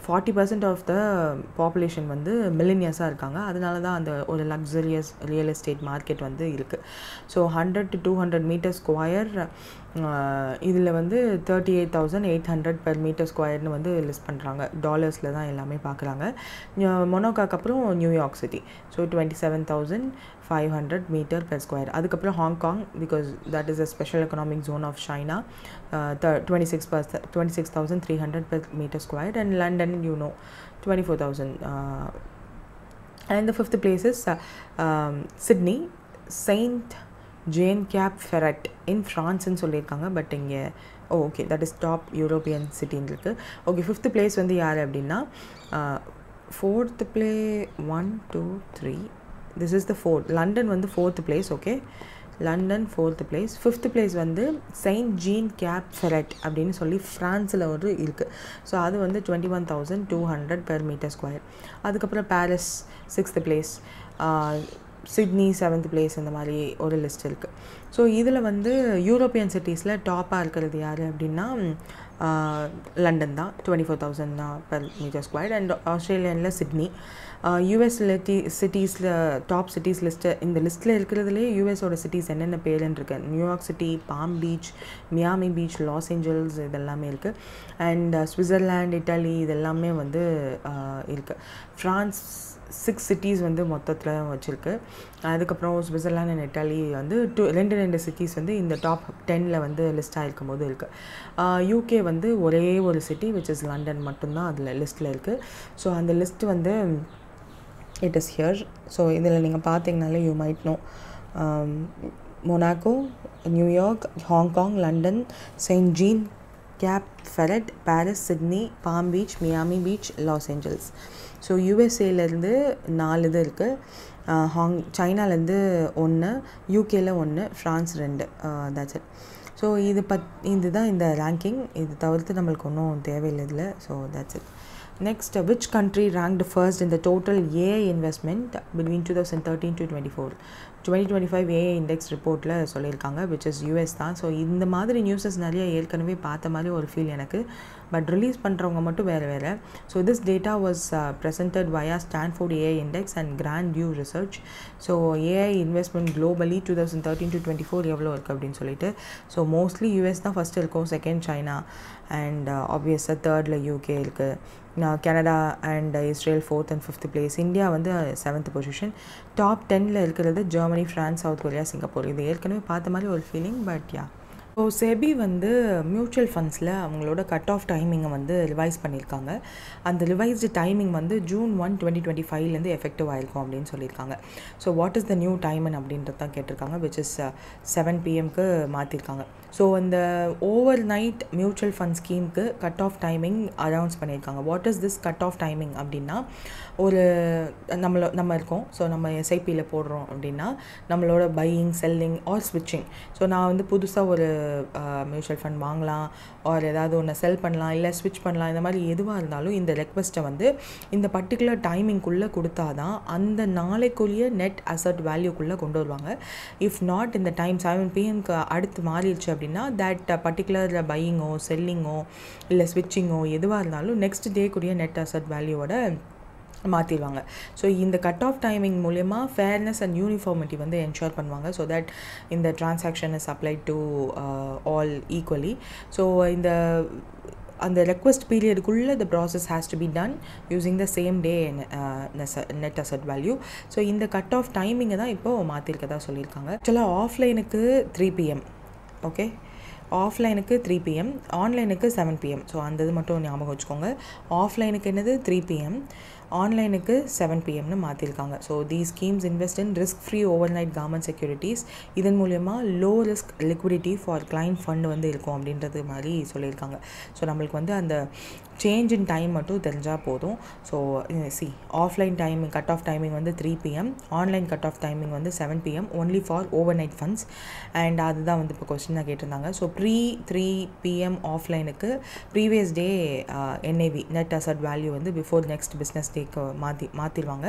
40% ஆஃப் த பாப்புலேஷன் வந்து மில்லினியர்ஸாக இருக்காங்க. அதனால தான் அந்த ஒரு லக்ஸரியஸ் ரியல் எஸ்டேட் மார்க்கெட் வந்து இருக்குது. ஸோ 100 to 200 மீட்டர் ஸ்கொயர் இதில் வந்து 38,800 per மீட்டர் ஸ்கொயர்னு வந்து லிஸ்ட் பண்ணுறாங்க. டாலர்ஸில் தான் எல்லாமே பார்க்குறாங்க. மொனாக்கோக்கு அப்புறம் New York city. So 27,500 metre per square. அதுக்கப்புறம் Hong Kong, because that is a special economic zone of China, 26,300 per meter square. And London, 24,000. And the fifth place is Sydney, Saint Jean Cap Ferret in France ன்னு சொல்லியிருக்காங்க. But இங்கே okay that is top European சிட்டின்னு இருக்குது. Okay, fifth place வந்து யார் அப்படின்னா fourth play 1 2 3 this is the fourth. London வந்து fourth place. Okay, London fourth place. Fifth place வந்து செயின்ட் ஜீன் கேப் ஃபெரட் அப்படின்னு சொல்லி ஃப்ரான்ஸில் ஒரு இருக்குது. ஸோ அது வந்து 21,200 per meter ஸ்கொயர். அதுக்கப்புறம் Paris 6th place, Sydney 7th place, இந்த மாதிரி ஒரு லிஸ்ட் இருக்குது. ஸோ இதில் வந்து யூரோப்பியன் சிட்டிஸில் டாப்பாக இருக்கிறது யார் அப்படின்னா லண்டன் தான், 24,000 per meter ஸ்கொயர். அண்ட் ஆஸ்திரேலியனில் சிட்னி. யூஎஸில் சிட்டிஸில் டாப் சிட்டிஸ் லிஸ்ட்டு, இந்த லிஸ்ட்டில் இருக்கிறதுலே யூஎஸோட சிட்டிஸ் என்னென்ன பேருன்னு இருக்கு. New York city, Palm Beach, Miami Beach, Los Angeles இதெல்லாமே இருக்குது. அண்ட் ஸ்விட்சர்லாண்ட், இட்டாலி இதெல்லாமே வந்து இருக்குது. ஃப்ரான்ஸ் 6 cities வந்து மொத்தத்தில் வச்சுருக்கு. அதுக்கப்புறம் ஸ்விட்சர்லாண்ட் அண்ட் இட்டாலி வந்து ரெண்டு சிட்டிஸ் வந்து இந்த டாப் 10ல் வந்து லிஸ்ட் ஆகிருக்கும் போது இருக்குது. யூகே வந்து ஒரே ஒரு சிட்டி விச் இஸ் லண்டன் மட்டும்தான் அதில் லிஸ்ட்டில் இருக்குது. ஸோ அந்த லிஸ்ட்டு வந்து இட் இஸ் ஹியர். ஸோ இதில் நீங்கள் பார்த்தீங்கனாலே you might know Monaco, New York, Hong Kong, London, Saint Jean Cap Ferrat, Paris, Sydney, Palm Beach, Miami Beach, Los Angeles. So யூஎஸ்ஏலேருந்து 4 இது இருக்குது. சைனாலேருந்து 1, யூகேயில் 1, ஃப்ரான்ஸ் 2. That's it. ஸோ இதுதான் இந்த ரேங்கிங். இது தவிர்த்து நம்மளுக்கு ஒன்றும் தேவையில்லை இதில். So that's it. Next, which country ranked first in the total AI investment between 2013 to 2025 AI index ரிப்போர்ட்டில் சொல்லியிருக்காங்க, which is US தான். ஸோ இந்த மாதிரி நியூஸஸ் நிறைய ஏற்கனவே பார்த்த மாதிரி ஒரு ஃபீல் எனக்கு, பட் ரிலீஸ் பண்ணுறவங்க மட்டும் வேறு. So this data was presented via Stanford AI Index and Grand View Research. So AI investment globally 2013 to 2024 எவ்வளோ இருக்குது அப்படின்னு சொல்லிட்டு, ஸோ மோஸ்ட்லி US தான் ஃபஸ்ட்டு இருக்கும், செகண்ட் சைனா, அண்ட் ஆப்வியஸாக தேர்டில் UK இருக்குது, Canada and Israel 4th and 5th place, India வந்து 7th position, top 10ல் இருக்கிறது Germany, France, south Korea, Singapore. இது ஏற்கனவே பார்த்த மாதிரி ஒரு feeling, but yeah. So SEBI வந்து மியூச்சுவல் ஃபண்ட்ஸில் அவங்களோட கட் ஆஃப் டைமிங்கை வந்து ரிவைஸ் பண்ணியிருக்காங்க. அந்த ரிவைஸ்டு டைமிங் வந்து June 1, 2025 எஃபெக்டிவ் ஆகிருக்கும் அப்படின்னு சொல்லியிருக்காங்க. So what is the new timing அப்படின்றது தான் கேட்டிருக்காங்க, விச் இஸ் 7 PM மாற்றிருக்காங்க. ஸோ இந்த ஓவர் நைட் மியூச்சுவல் ஃபண்ட் ஸ்கீமுக்கு கட் ஆஃப் டைமிங் அனௌன்ஸ் பண்ணியிருக்காங்க. What is this cut off timing அப்படின்னா, ஒரு நம்ம இருக்கோம், ஸோ நம்ம எஸ்ஐபியில் போடுறோம் அப்படின்னா நம்மளோட பையிங், செல்லிங் ஆர் ஸ்விட்சிங். ஸோ நான் வந்து புதுசாக ஒரு மியூச்சுவல் ஃபண்ட் வாங்கலாம், ஆர் ஏதாவது ஒன்று செல் பண்ணலாம், இல்லை ஸ்விட்ச் பண்ணலாம், இந்த மாதிரி எதுவாக இருந்தாலும் இந்த ரெக்வெஸ்ட்டை வந்து இந்த பர்டிகுலர் டைமிங்குள்ளே கொடுத்தா தான் அந்த நாளைக்குரிய நெட் அசட் வேல்யூக்குள்ளே கொண்டு வருவாங்க. இஃப் நாட் இந்த டைம் 7 PM அடுத்து மாறிடுச்சு அப்படின்னா தட் பர்டிகுலர் பையிங்கோ, செல்லிங்கோ, இல்லை ஸ்விட்சிங்கோ எதுவாக இருந்தாலும் நெக்ஸ்ட் டேக்குரிய நெட் அசட் வேல்யூவோட மாற்றிடுவாங்க. ஸோ இந்த கட் ஆஃப் டைமிங் மூலயமா ஃபேர்னஸ் அண்ட் யூனிஃபார்மிட்டி வந்து என்ஷூர் பண்ணுவாங்க, ஸோ தட் இந்த transaction is applied to all equally. So இந்த அந்த request பீரியடுக்குள்ளே the process has to be done using the same day net asset value. So இந்த cut off டைமிங்கை தான் இப்போது மாற்றிருக்கதா சொல்லியிருக்காங்க. ஆக்சுவலாக ஆஃப்லைனுக்கு 3 PM, ஓகே, ஆஃப்லைனுக்கு 3 PM, ஆன்லைனுக்கு 7 PM. ஸோ அந்த இது மட்டும் ஞாபகம் வச்சுக்கோங்க. ஆஃப்லைனுக்கு என்னது 3 PM, ஆன்லைனுக்கு 7 PMனு மாற்றிருக்காங்க. So these schemes invest in risk free over night government securities. இதன் மூலயமா low risk liquidity for client fund வந்து இருக்கும் அப்படின்றது மாதிரி சொல்லியிருக்காங்க. ஸோ நம்மளுக்கு வந்து அந்த சேஞ்ச் இன் டைம் மட்டும் தெரிஞ்சால் போதும். So offline timing cut off timing வந்து 3 PM, online cut off timing வந்து 7 PM only for overnight funds. And அதுதான் வந்து இப்போ கொஸ்டினாக கேட்டிருந்தாங்க. ஸோ 3 PM ஆஃப்லைனுக்கு previous day NAV net asset value வந்து பிஃபோர் நெக்ஸ்ட் பிஸ்னஸ் டேக்கு மாற்றிடுவாங்க.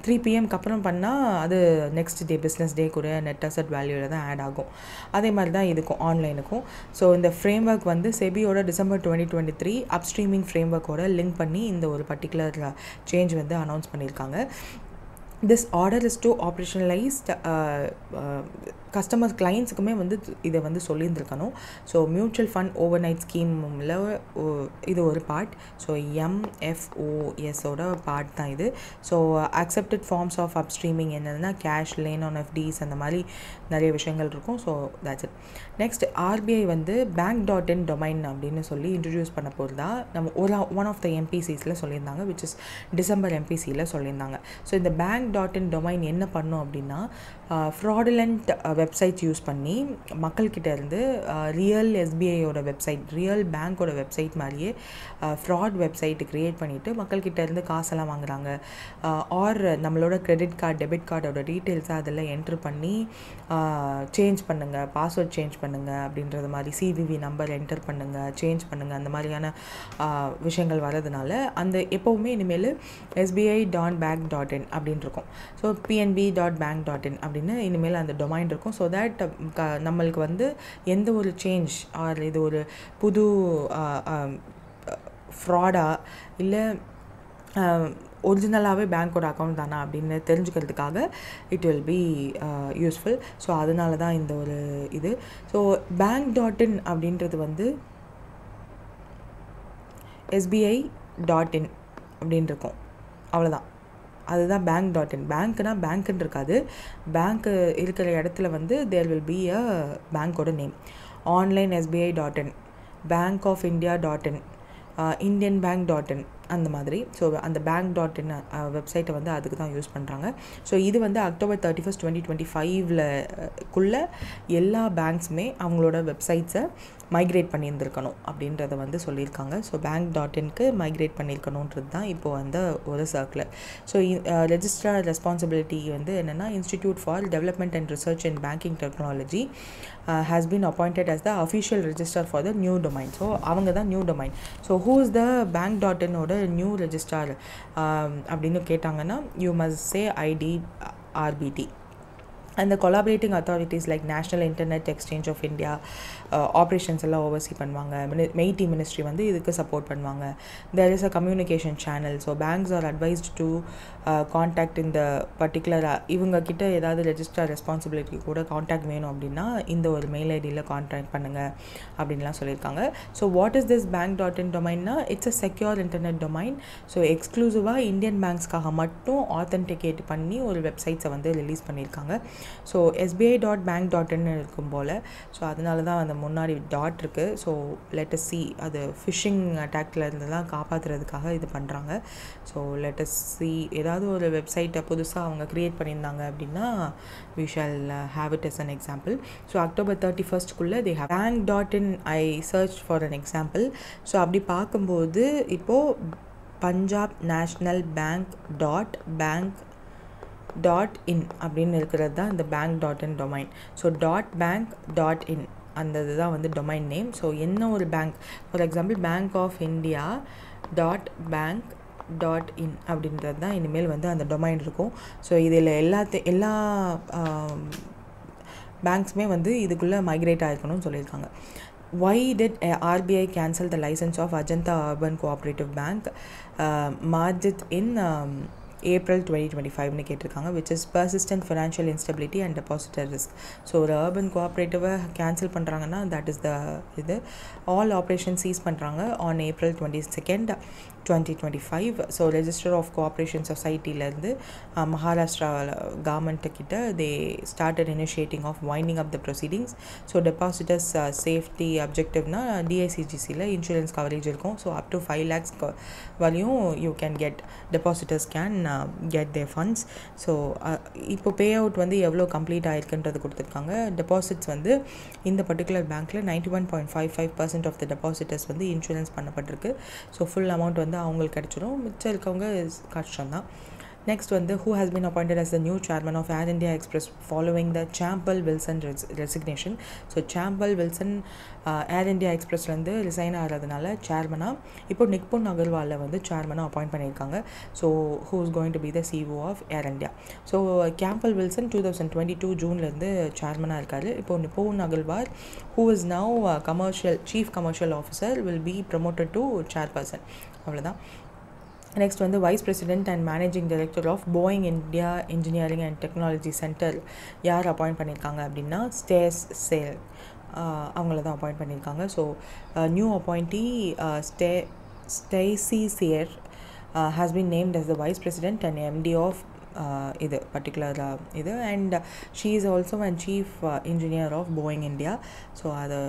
3 PMக்கு அப்புறம் பண்ணால் அது நெக்ஸ்ட் டே பிஸ்னஸ் டே கூட நெட் அசட் வேல்யூவில் தான் ஆட் ஆகும். அதே மாதிரி தான் இதுக்கும் ஆன்லைனுக்கும். ஸோ இந்த ஃப்ரேம் ஒர்க் வந்து செபியோட டிசம்பர் 2023 அப்ஸ்ட்ரீமிங் ஃப்ரேம் ஒர்க்கோட லிங்க் பண்ணி இந்த ஒரு பர்டிகுலர் சேஞ்ச் வந்து அனௌன்ஸ் பண்ணியிருக்காங்க. This order is to operationalize customers கிளைண்ட்ஸுக்குமே வந்து இதை வந்து சொல்லியிருந்துருக்கணும். So mutual fund overnight ஸ்கீமில் இது ஒரு பார்ட். ஸோ MFOSோட பார்ட் தான் இது. So accepted forms of upstreaming என்னதுன்னா கேஷ், லேன் ஆன் FDs, அந்த மாதிரி நிறைய விஷயங்கள் இருக்கும். So that's it. Next RBI வந்து bank.in டொமைன் அப்படின்னு சொல்லி இன்ட்ரடியூஸ் பண்ண போகிறதா நம்ம ஒன் ஆஃப் த MPCஸில் சொல்லியிருந்தாங்க, விச் இஸ் டிசம்பர் MPCயில் சொல்லியிருந்தாங்க. ஸோ இந்த bank.in டொமைன் என்ன பண்ணும் அப்படின்னா, ஃப்ராடுலண்ட் வெப்சைட்ஸ் யூஸ் பண்ணி மக்கள்கிட்ட இருந்து ரியல் SBIயோட வெப்சைட், ரியல் பேங்க்கோட வெப்சைட் மாதிரியே ஃப்ராட் வெப்சைட்டு க்ரியேட் பண்ணிவிட்டு மக்கள்கிட்ட இருந்து காசெல்லாம் வாங்குறாங்க. ஆர் நம்மளோட கிரெடிட் கார்டு, டெபிட் கார்டோட டீட்டெயில்ஸை அதில் என்ட்ரு பண்ணி சேஞ்ச் பண்ணுங்கள், பாஸ்வேர்ட் சேஞ்ச் பண்ணுங்கள் அப்படின்றது மாதிரி, CVV நம்பர் என்டர் பண்ணுங்கள், சேஞ்ச் பண்ணுங்கள், அந்த மாதிரியான விஷயங்கள் வரதுனால அந்த எப்போவுமே இனிமேல் SBI.bank.in அப்படின்னு இருக்கும். ஸோ PNB.bank.in அப்படின்னு இனிமேல் அந்த டொமைன் இருக்கும். ஸோ தேட் நம்மளுக்கு வந்து எந்த ஒரு சேஞ்ச் ஆர் இது ஒரு புது ஃப்ராடா இல்லை ஒரிஜினலாகவே பேங்க்கோட அக்கௌண்ட் தானா அப்படின்னு தெரிஞ்சுக்கிறதுக்காக it will be useful. So அதனால தான் இந்த ஒரு இது. ஸோ bank.in அப்படின்றது வந்து SBI.in அப்படின்னு இருக்கும், அவ்வளோதான். அதுதான் bank.in. பேங்க்னா பேங்க்குன்னு இருக்காது, பேங்க்கு இருக்கிற இடத்துல வந்து தேர் வில் பி அ பேங்க்கோட name. Online SBI.in, Bank of India.in, Indian Bank.in, அந்த மாதிரி. ஸோ அந்த bank.in வெப்சைட்டை வந்து அதுக்கு தான் யூஸ் பண்ணுறாங்க. ஸோ இது வந்து அக்டோபர் 31, 2025 எல்லா பேங்க்ஸுமே அவங்களோட வெப்சைட்ஸை மைக்ரேட் பண்ணியிருந்திருக்கணும் அப்படின்றத வந்து சொல்லியிருக்காங்க. ஸோ bank.inக்கு மைக்ரேட் பண்ணியிருக்கணுன்றது தான் இப்போது அந்த ஒரு சர்க்குலர். ஸோ ரெஜிஸ்ட்ரார் ரெஸ்பான்சிபிலிட்டி வந்து என்னென்னா, institute for development and research in banking technology has been appointed as the official registrar for the new domain. So அவங்க தான் new domain. So who is the bank.in ஓட new registrar அப்படின்னு கேட்டாங்கன்னா, you must say IDRBT. And the collaborating authorities like National Internet Exchange of India operations எல்லாம் overseer பண்ணுவாங்க. Mighty ministry வந்து இதுக்கு support பண்ணுவாங்க. there is a communication channel. so banks are advised to contact in the particular இவங்க கிட்ட ஏதாவது registrar responsibility கூட contact வேணும் அப்படின்னா இந்த ஒரு மெயில் ஐடியில் காண்டாக்ட் பண்ணுங்கள் அப்படின்லாம் சொல்லியிருக்காங்க. So what is this bank.in டொமைன்னா, it's a secure internet domain. So எக்ஸ்க்ளூசிவாக இந்தியன் பேங்க்ஸ்க்காக மட்டும் ஆத்தென்டிகேட் பண்ணி ஒரு வெப்சைட்ஸை வந்து ரிலீஸ் பண்ணியிருக்காங்க. ஸோ SBI.bank.in இருக்கும் போல். ஸோ அதனால தான் அந்த முன்னாடி டாட் இருக்குது. ஸோ லெட் அஸ் சி, அது ஃபிஷிங் அட்டாக்ல இருந்தெல்லாம் காப்பாற்றுறதுக்காக இது பண்ணுறாங்க. ஸோ லெட் அஸ் சி, ஏதாவது ஒரு வெப்சைட்டை புதுசாக அவங்க க்ரியேட் பண்ணியிருந்தாங்க அப்படின்னா we shall have it as an example. So October 31 they have bank.in. I searched for an example. So அப்படி பார்க்கும்போது இப்போது பஞ்சாப் நேஷ்னல் bank.in அப்படின்னு இருக்கிறது தான் இந்த bank.in டொமைன். ஸோ .bank.in அந்த இதுதான் வந்து டொமைன் நேம். ஸோ என்ன ஒரு bank, for example Bank of India .bank.in அப்படின்றது தான் இனிமேல் வந்து அந்த டொமைன் இருக்கும். ஸோ இதில் எல்லா பேங்க்ஸுமே வந்து இதுக்குள்ளே மைக்ரேட் ஆகிருக்கணும்னு சொல்லியிருக்காங்க. Why did RBI cancel the license of Ajanta Urban Cooperative Bank, merged it in April 2025 கேட்டிருக்காங்க, which is persistent financial instability and depositor risk. So ஒரு urban cooperative கேன்சல் பண்ணுறாங்கன்னா that is the இது all operations cease பண்ணுறாங்க on April 22, 2025. So register of cooperation சொசைட்டிலேருந்து மகாராஷ்டிரா கவர்மெண்ட்டுக்கிட்ட they started initiating of winding up the proceedings. So depositors safety அப்ஜெக்டிவ்னா DICGCயில் insurance coverage இருக்கும். So up to 5 lakhs வரையும் you can get, depositors can get their funds. So இப்போ pay out வந்து எவ்வளோ complete ஆகிருக்குன்றது கொடுத்துருக்காங்க. டெபாசிட்ஸ் வந்து இந்த பர்டிகுலர் பேங்க்கில் 91.55% ஆஃப் த டெபாசிட்டர்ஸ் வந்து இன்சூரன்ஸ் பண்ணப்பட்டிருக்கு. ஸோ ஃபுல் அமௌண்ட் வந்து அவங்களுக்கு கிடச்சிடும், மிச்சம் இருக்கவங்க கஷ்டம்தான். Next வந்து who has been appointed as the new chairman of Air India Express following the Champal-Wilson resignation. So Champal-Wilson Air India Expressலேருந்து ரிசைன் ஆகிறதுனால சேர்மனாக இப்போ நிக்புன் அகர்வாலை வந்து சேர்மனாக அப்பாயிண்ட் பண்ணியிருக்காங்க. So who is going to be the CEO of Air India. So Champal-Wilson 2022 ஜூன்லேருந்து சேர்மனாக இருக்கார். இப்போ நிக்புன் Agarwal who is now chief commercial officer will be promoted to chairperson. அவ்வளோதான். நெக்ஸ்ட் வந்து vice president and managing director of Boeing India engineering and technology centre யார் appoint பண்ணியிருக்காங்க அப்படின்னா Stacey சேல் அவங்கள தான் அப்பாயிண்ட் பண்ணியிருக்காங்க. ஸோ நியூ அப்பாயிண்ட்டி ஸ்டேசி சேர் has been named as the vice president and MD of இது பர்டிகுலர் இது, and she is also and chief engineer of Boeing India. So அதை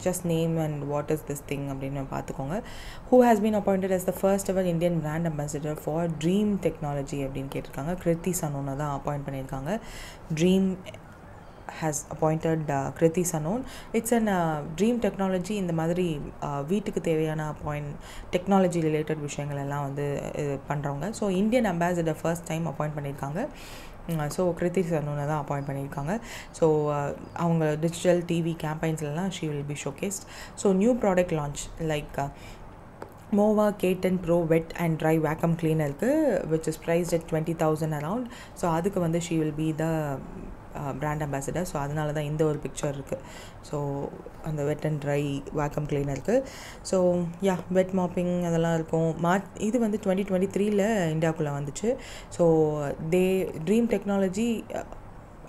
just name and what is this thing அப்படின்னு பார்த்துக்கோங்க. who has been appointed as the first ever Indian brand ambassador for Dream Technology அப்படின்னு கேட்டிருக்காங்க. கிருத்தி சனோனை தான் appoint பண்ணியிருக்காங்க. Dream has appointed Kriti Sanon. It's an Dream Technology. இந்த மாதிரி வீட்டுக்கு தேவையான டெக்னாலஜி ரிலேட்டட் விஷயங்கள் எல்லாம் வந்து பண்ணுறவங்க. So Indian ambassador first time appoint பண்ணியிருக்காங்க. ஸோ கிருத்தி சனோனை தான் அப்பாயிண்ட் பண்ணியிருக்காங்க. ஸோ அவங்க டிஜிட்டல் டிவி கேம்பெயின்ஸ்லாம் she will be showcased. So new product launch like Mova K10 Pro Wet and Dry Vacuum Cleaner இருக்குது, which is priced at 20,000 around. So அதுக்கு வந்து she will be the brand ambassador. So அதனால தான் இந்த ஒரு picture இருக்குது. So அந்த wet and dry vacuum கிளீனருக்கு. ஸோ யா வெட் மாப்பிங் அதெல்லாம் இருக்கும். இது வந்து 2023 இந்தியாவுக்குள்ளே வந்துச்சு. ஸோ ட்ரீம் டெக்னாலஜி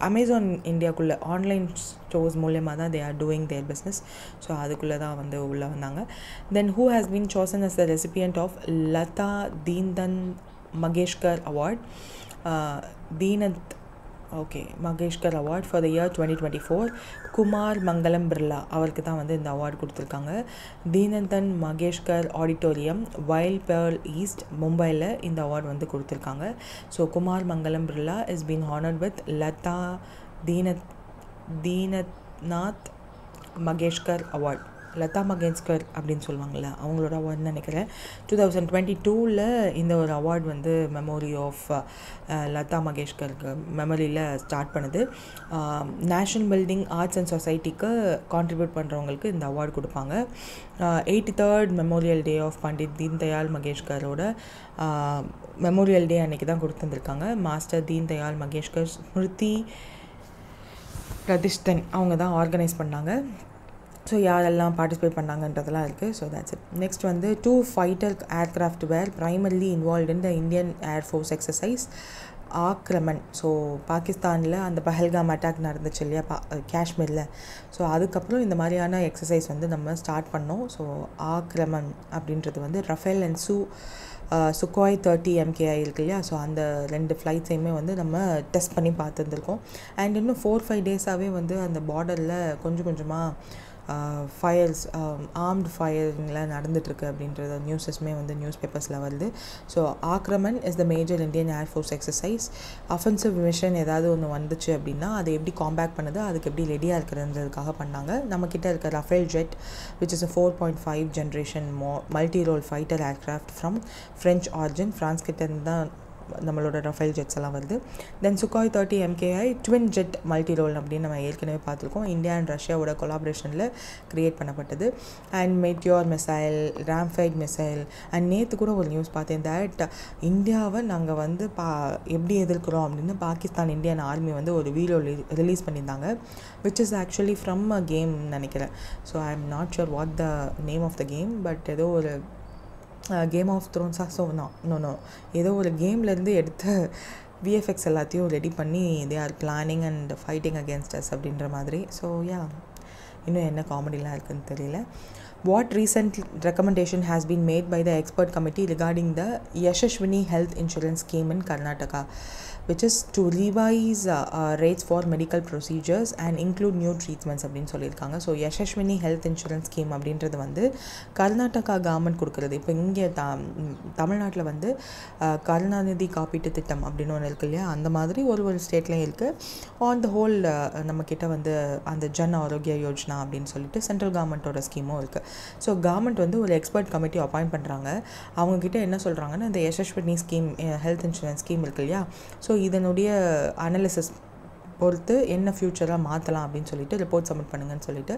அமேசான் இந்தியாவுக்குள்ளே ஆன்லைன் ஸ்டோர்ஸ் மூலயமா தான் they are doing their business. So அதுக்குள்ளே தான் வந்து உள்ளே வந்தாங்க. Then who has been chosen as the recipient of Lata Deenanath மகேஷ்கர் award. Deenanath okay, Mangeshkar award for the year 2024 Kumar Mangalam Birla அவருக்கு தான் வந்து இந்த அவார்டு கொடுத்துருக்காங்க. தீனந்தன் மகேஷ்கர் ஆடிட்டோரியம் வைல்ட் பேர்ல் ஈஸ்ட் மும்பையில் இந்த அவார்டு வந்து கொடுத்துருக்காங்க. So Kumar Mangalam Birla is been honoured with Lata Deenanath Mangeshkar award. Lata Mangeshkar அப்படின்னு சொல்லுவாங்கள்ல, அவங்களோட அவார்டுன்னு நினைக்கிறேன். 2022 இந்த ஒரு அவார்டு வந்து மெமோரி ஆஃப் லதா மங்கேஷ்கருக்கு மெமரியில் ஸ்டார்ட் பண்ணுது. நேஷ்னல் பில்டிங் ஆர்ட்ஸ் அண்ட் சொசைட்டிக்கு கான்ட்ரிபியூட் பண்ணுறவங்களுக்கு இந்த அவார்டு கொடுப்பாங்க. 83rd memorial day of Pandit Deen Dayal மங்கேஷ்கரோட மெமோரியல் டே அன்றைக்கி தான் கொடுத்துருந்துருக்காங்க. மாஸ்டர் தீன் தயாள் மங்கேஷ்கர் ஸ்மிருதி பிரதிஷ்டன் அவங்க தான் ஆர்கனைஸ் பண்ணாங்க. ஸோ யாரெல்லாம் பார்ட்டிசிபேட் பண்ணாங்கன்றதெல்லாம் இருக்குது. So that's it. நெக்ஸ்ட் வந்து 2 fighter aircraft were primarily involve in the Indian air force exercise Aakraman. So பாகிஸ்தானில் அந்த பஹல்காம் அட்டாக் நடந்துச்சு இல்லையா காஷ்மீரில். ஸோ அதுக்கப்புறம் இந்த மாதிரியான எக்ஸசைஸ் வந்து நம்ம ஸ்டார்ட் பண்ணோம். ஸோ ஆக்ரமன் அப்படின்றது வந்து ரஃபேல் அண்ட் சுகாய் 30 MKI இருக்கு இல்லையா. ஸோ அந்த 2 ஃப்ளைட்ஸையுமே வந்து நம்ம டெஸ்ட் பண்ணி பார்த்துருந்துருக்கோம். அண்ட் இன்னும் 4-5 டேஸாகவே வந்து அந்த பார்டரில் கொஞ்சம் கொஞ்சமாக ஃபயர்ஸ் ஆர்ம்டு ஃபயரிங்கில் நடந்துகிட்ருக்கு அப்படின்றத நியூஸஸ்மே வந்து நியூஸ் பேப்பர்ஸில் வருது. So Aakraman is the major Indian air force exercise. Offensive mission ஏதாவது ஒன்று வந்துச்சு அப்படின்னா அதை எப்படி காம்பேக்ட் பண்ணுது, அதுக்கு எப்படி ரெடியாக இருக்கிறதுக்காக பண்ணாங்க. நம்மக்கிட்ட இருக்க Rafale jet which is a 4.5 generation multi role fighter aircraft from French origin. France கிட்ட இருந்து தான் நம்மளோட ரஃபேல் ஜெட்ஸ் எல்லாம் வருது. Then Sukhoi 30 MKI twin jet multi role அப்படின்னு நம்ம ஏற்கனவே பார்த்துருக்கோம். இந்தியா அண்ட் ரஷ்யாவோட கொலாபரேஷனில் க்ரியேட் பண்ணப்பட்டது. And Meteor missile, Rampage missile. And நேற்று கூட ஒரு நியூஸ் பார்த்தேன் தட் இந்தியாவை நாங்கள் வந்து எப்படி எதிர்க்கிறோம் அப்படின்னு பாகிஸ்தான் இந்தியன் ஆர்மி வந்து ஒரு வீடியோ ரிலீஸ் பண்ணியிருந்தாங்க which is actually from a game நினைக்கிறேன். So I am not sure what the name of the game, but ஏதோ ஒரு கேம் ஆஃப் த்ரோன்ஸா. ஸோ நோ ஏதோ ஒரு கேம்லேருந்து எடுத்த விஎஃப்எக்ஸ் எல்லாத்தையும் ரெடி பண்ணி they are planning and fighting against us அப்படின்ற மாதிரி. ஸோ யா, இன்னும் என்ன காமெடிலாம் இருக்குதுன்னு தெரியல. What recent recommendation has been made by the expert committee regarding the Yashashwini Health Insurance Scheme in Karnataka, which is to revise rates for medical procedures and include new treatments அப்படின்னு சொல்லியிருக்காங்க. So யஷஸ்வினி health insurance scheme அப்படின்றது வந்து Karnataka government கொடுக்குறது. இப்போ இங்கே தமிழ்நாட்டில் வந்து கருணாநிதி காப்பீட்டு திட்டம் அப்படின்னு ஒன்று இருக்கு இல்லையா, அந்த மாதிரி ஒரு ஸ்டேட்லேயும் இருக்குது. ஆன் த ஹோல் நம்மக்கிட்ட வந்து அந்த ஜன் ஆரோக்கிய யோஜனா அப்படின்னு சொல்லிட்டு சென்ட்ரல் கவர்மெண்ட்டோட ஸ்கீமும் இருக்குது. ஸோ கவர்மெண்ட் வந்து ஒரு எக்ஸ்பர்ட் கமிட்டி அப்பாயிண்ட் பண்ணுறாங்க. அவங்கக்கிட்ட என்ன சொல்கிறாங்கன்னா, இந்த யஷஸ்வினி ஸ்கீம் ஹெல்த் இன்சூரன்ஸ் ஸ்கீம் இருக்கு இல்லையா, ஸோ இதனுடைய அனாலிசிஸ் பொறுத்து என்ன ஃப்யூச்சராக மாற்றலாம் அப்படின்னு சொல்லிட்டு ரிப்போர்ட் சப்மிட் பண்ணுங்கன்னு சொல்லிட்டு.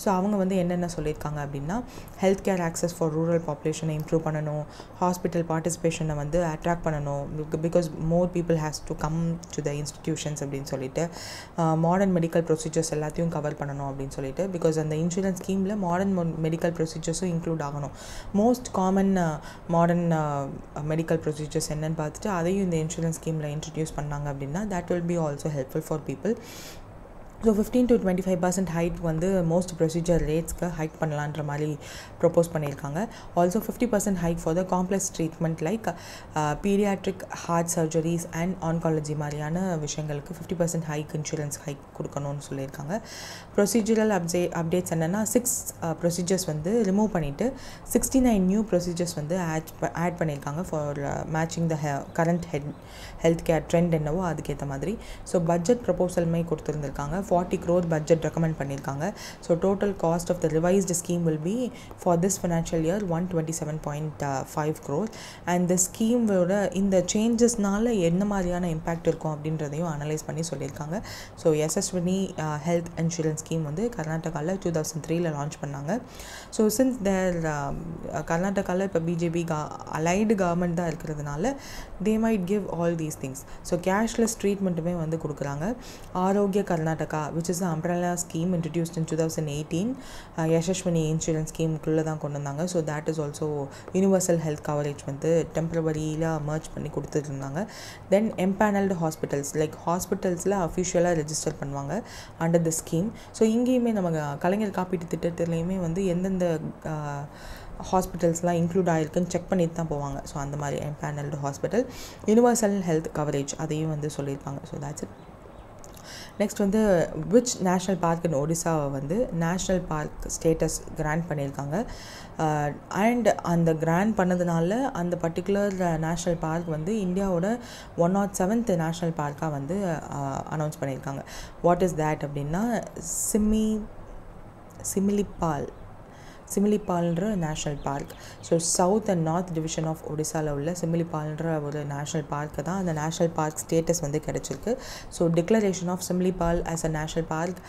ஸோ அவங்க வந்து என்னென்ன சொல்லியிருக்காங்க அப்படின்னா, health care access for rural பாப்புலேஷனை இம்ப்ரூவ் பண்ணணும், ஹாஸ்பிட்டல் பார்ட்டிசிபேஷனை வந்து அட்ராக்ட் பண்ணணும், because more people has to come to the institutions அப்படின்னு சொல்லிட்டு, மாடர்ன் மெடிக்கல் ப்ரொசீஜர்ஸ் எல்லாத்தையும் கவர் பண்ணணும் அப்படின்னு சொல்லிட்டு, பிகாஸ் அந்த இன்சூரன்ஸ் ஸ்கீமில் மாடர்ன் மெடிக்கல் ப்ரொசீஜர்ஸும் இன்க்ளூட் ஆகணும். Most common modern medical procedures என்னன்னு பார்த்துட்டு அதையும் இந்த இன்சூரன்ஸ் ஸ்கீமில் இன்ட்ரடியூஸ் பண்ணாங்க அப்படின்னா that will be also helpful for people. So 15 to 25% hike வந்து மோஸ்ட் ப்ரொசீஜர் ரேட்ஸ்க்கு ஹைக் பண்ணலான்ற மாதிரி ப்ரொப்போஸ் பண்ணியிருக்காங்க. Also 50% hike for the complex treatment like paediatric heart surgeries and oncology மாதிரியான விஷயங்களுக்கு 50% ஹைக் இன்சூரன்ஸ் ஹைக் கொடுக்கணும்னு சொல்லியிருக்காங்க. ப்ரொசீஜரல் அப்டேட்ஸ் என்னென்னா 6 ப்ரொசீஜர்ஸ் வந்து ரிமூவ் பண்ணிவிட்டு 69 நியூ ப்ரொசீஜர்ஸ் வந்து ஆட் பண்ணியிருக்காங்க for matching the current health care trend என்னவோ அதுக்கேற்ற மாதிரி. ஸோ பட்ஜெட் ப்ரொப்போசலுமே கொடுத்துருந்துருக்காங்க. 40 crore பட்ஜெட் ரெக்கமெண்ட் பண்ணியிருக்காங்க. So total cost of the revised scheme will be for this financial year 127.5 crore. And இந்த ஸ்கீமோட இந்த சேஞ்சஸ்னால என்ன மாதிரியான இம்பேக்ட் இருக்கும் அப்படின்றதையும் அனலைஸ் பண்ணி சொல்லியிருக்காங்க. So Yashaswini health insurance scheme வந்து கர்நாடகாவில் 2003 லான்ச் பண்ணாங்க. ஸோ சின்ஸ் தேர் கர்நாடகாவில் இப்போ பிஜேபி அலைடு கவர்மெண்ட் தான் இருக்கிறதுனால they might give all these things. So cashless ட்ரீட்மெண்ட்டுமே வந்து கொடுக்குறாங்க. Arogya Karnataka which is the umbrella scheme introduced in 2018 Yashasvini insurance ஸ்கீமுக்குள்ளே தான் கொண்டு வந்தாங்க. So that is also universal health coverage வந்து டெம்பரவரியில் மர்ஜ் பண்ணி கொடுத்துருந்தாங்க. தென் எம்பேனல்டு ஹாஸ்பிட்டல்ஸ் லைக் ஹாஸ்பிட்டல்ஸில் அஃபிஷியலாக ரெஜிஸ்டர் பண்ணுவாங்க அண்டர் த ஸ்கீம். ஸோ இங்கேயுமே நம்ம கலைஞர் காப்பீட்டு திட்டத்துலேயுமே வந்து எந்தெந்த ஹாஸ்பிட்டல்ஸ்லாம் இன்க்ளூட் ஆகிருக்குன்னு செக் பண்ணிட்டு தான் போவாங்க. ஸோ அந்த மாதிரி empanelled hospital universal health coverage அதையும் வந்து சொல்லியிருப்பாங்க. So that's it. நெக்ஸ்ட் வந்து விச் நேஷ்னல் பார்க் இன் ஒடிசாவை வந்து நேஷ்னல் பார்க் ஸ்டேட்டஸ் கிராண்ட் பண்ணியிருக்காங்க. அண்ட் அந்த கிராண்ட் பண்ணதுனால அந்த பர்டிகுலர் நேஷ்னல் பார்க் வந்து இந்தியாவோட 107th நேஷ்னல் பார்க்காக வந்து அனௌன்ஸ் பண்ணியிருக்காங்க. வாட் இஸ் தேட் அப்படின்னா சிமிலிபால்ன்ற national park. So south and north division of ஒடிசாவில் உள்ள சிமிலிபால்ன்ற ஒரு நேஷ்னல் பார்க்கு தான் அந்த நேஷ்னல் பார்க் ஸ்டேட்டஸ் வந்து கிடச்சிருக்கு. So declaration of Similipal as a national park,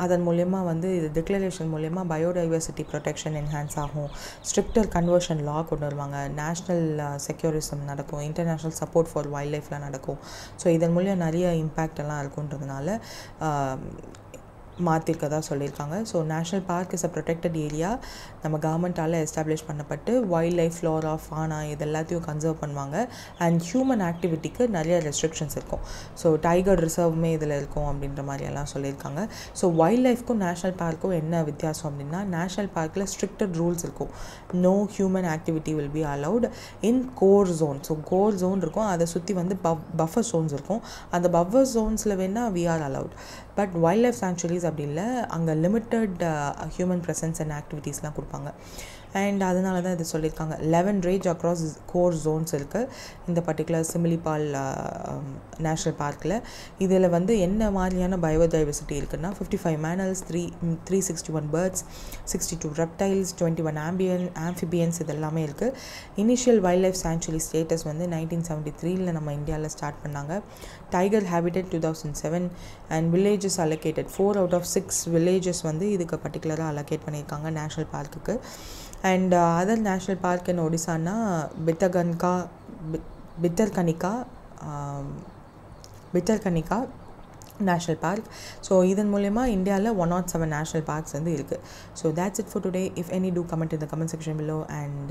அதன் மூலயமா வந்து இது டிக்ளரேஷன் மூலயமா பயோடைவர்சிட்டி ப்ரொடெக்ஷன் என்ஹான்ஸ் ஆகும், ஸ்ட்ரிக்டர் கன்வர்ஷன் லா கொண்டு வருவாங்க, நேஷ்னல் செக்யூரிசம் நடக்கும், இன்டர்நேஷ்னல் சப்போர்ட் ஃபார் வைல்ட் லைஃப்லாம் நடக்கும். ஸோ இதன் மூலியம் நிறைய இம்பேக்ட் எல்லாம் இருக்குன்றதுனால மாற்றிருக்கதா சொல்லியிருக்காங்க. So national park is a protected area, நம்ம கவர்மெண்ட்டால் எஸ்டாப்ளிஷ் பண்ணப்பட்டு வைல்ட் லைஃப், ஃப்ளோரா, ஃபானா இது எல்லாத்தையும் கன்சர்வ் பண்ணுவாங்க. அண்ட் ஹியூமன் ஆக்டிவிட்டிக்கு நிறைய ரெஸ்ட்ரிக்ஷன்ஸ் இருக்கும். ஸோ டைகர் ரிசர்வுமே இதில் இருக்கும் அப்படின்ற மாதிரியெல்லாம் சொல்லியிருக்காங்க. ஸோ வைல்ட் லைஃப்க்கும் நேஷ்னல் பார்க்கும் என்ன வித்தியாசம் அப்படின்னா, நேஷ்னல் பார்க்கில் ஸ்ட்ரிக்டட் ரூல்ஸ் இருக்கும். No human activity will be allowed in core zone. So core zone இருக்கும், அதை சுற்றி வந்து பஃபர் ஜோன்ஸ் இருக்கும். அந்த பஃபர் ஜோன்ஸில் வேணால் we are allowed. But wildlife sanctuaries அப்படி இல்லை, அங்கே லிமிட்டட் ஹியூமன் ப்ரெசன்ஸ் அண்ட் ஆக்டிவிட்டீஸ்லாம் கொடுப்பாங்க. அண்ட் அதனால தான் இது சொல்லியிருக்காங்க. 11 ரேஞ்ச் அக்ராஸ் கோர் ஜோன்ஸ் இருக்குது இந்த பர்டிகுலர் சிமிலிபால் நேஷ்னல் பார்க்கில். இதில் வந்து என்ன மாதிரியான பயோடைவர்சிட்டி இருக்குன்னா 55 மேனல்ஸ், 361 பேர்ட்ஸ், 62 ரெப்டைல்ஸ், 21 ஆம்பிபியன்ஸ் இது எல்லாமே இருக்குது. Initial wildlife sanctuary status வந்து 1973 நம்ம இந்தியாவில் ஸ்டார்ட் பண்ணாங்க. Tiger habitat 2007 and villages allocated 4 out of 6 villages வந்து இதுக்கு பர்டிகுலராக அலோகேட் பண்ணியிருக்காங்க நேஷ்னல் பார்க்குக்கு. And other national park in ஒடிசானா பித்தர்கனிகா நேஷ்னல் பார்க். ஸோ இதன் மூலயமா இந்தியாவில் 107 நேஷ்னல் பார்க்ஸ் வந்து இருக்குது. So that's it for today. If any, do comment in the comment section below and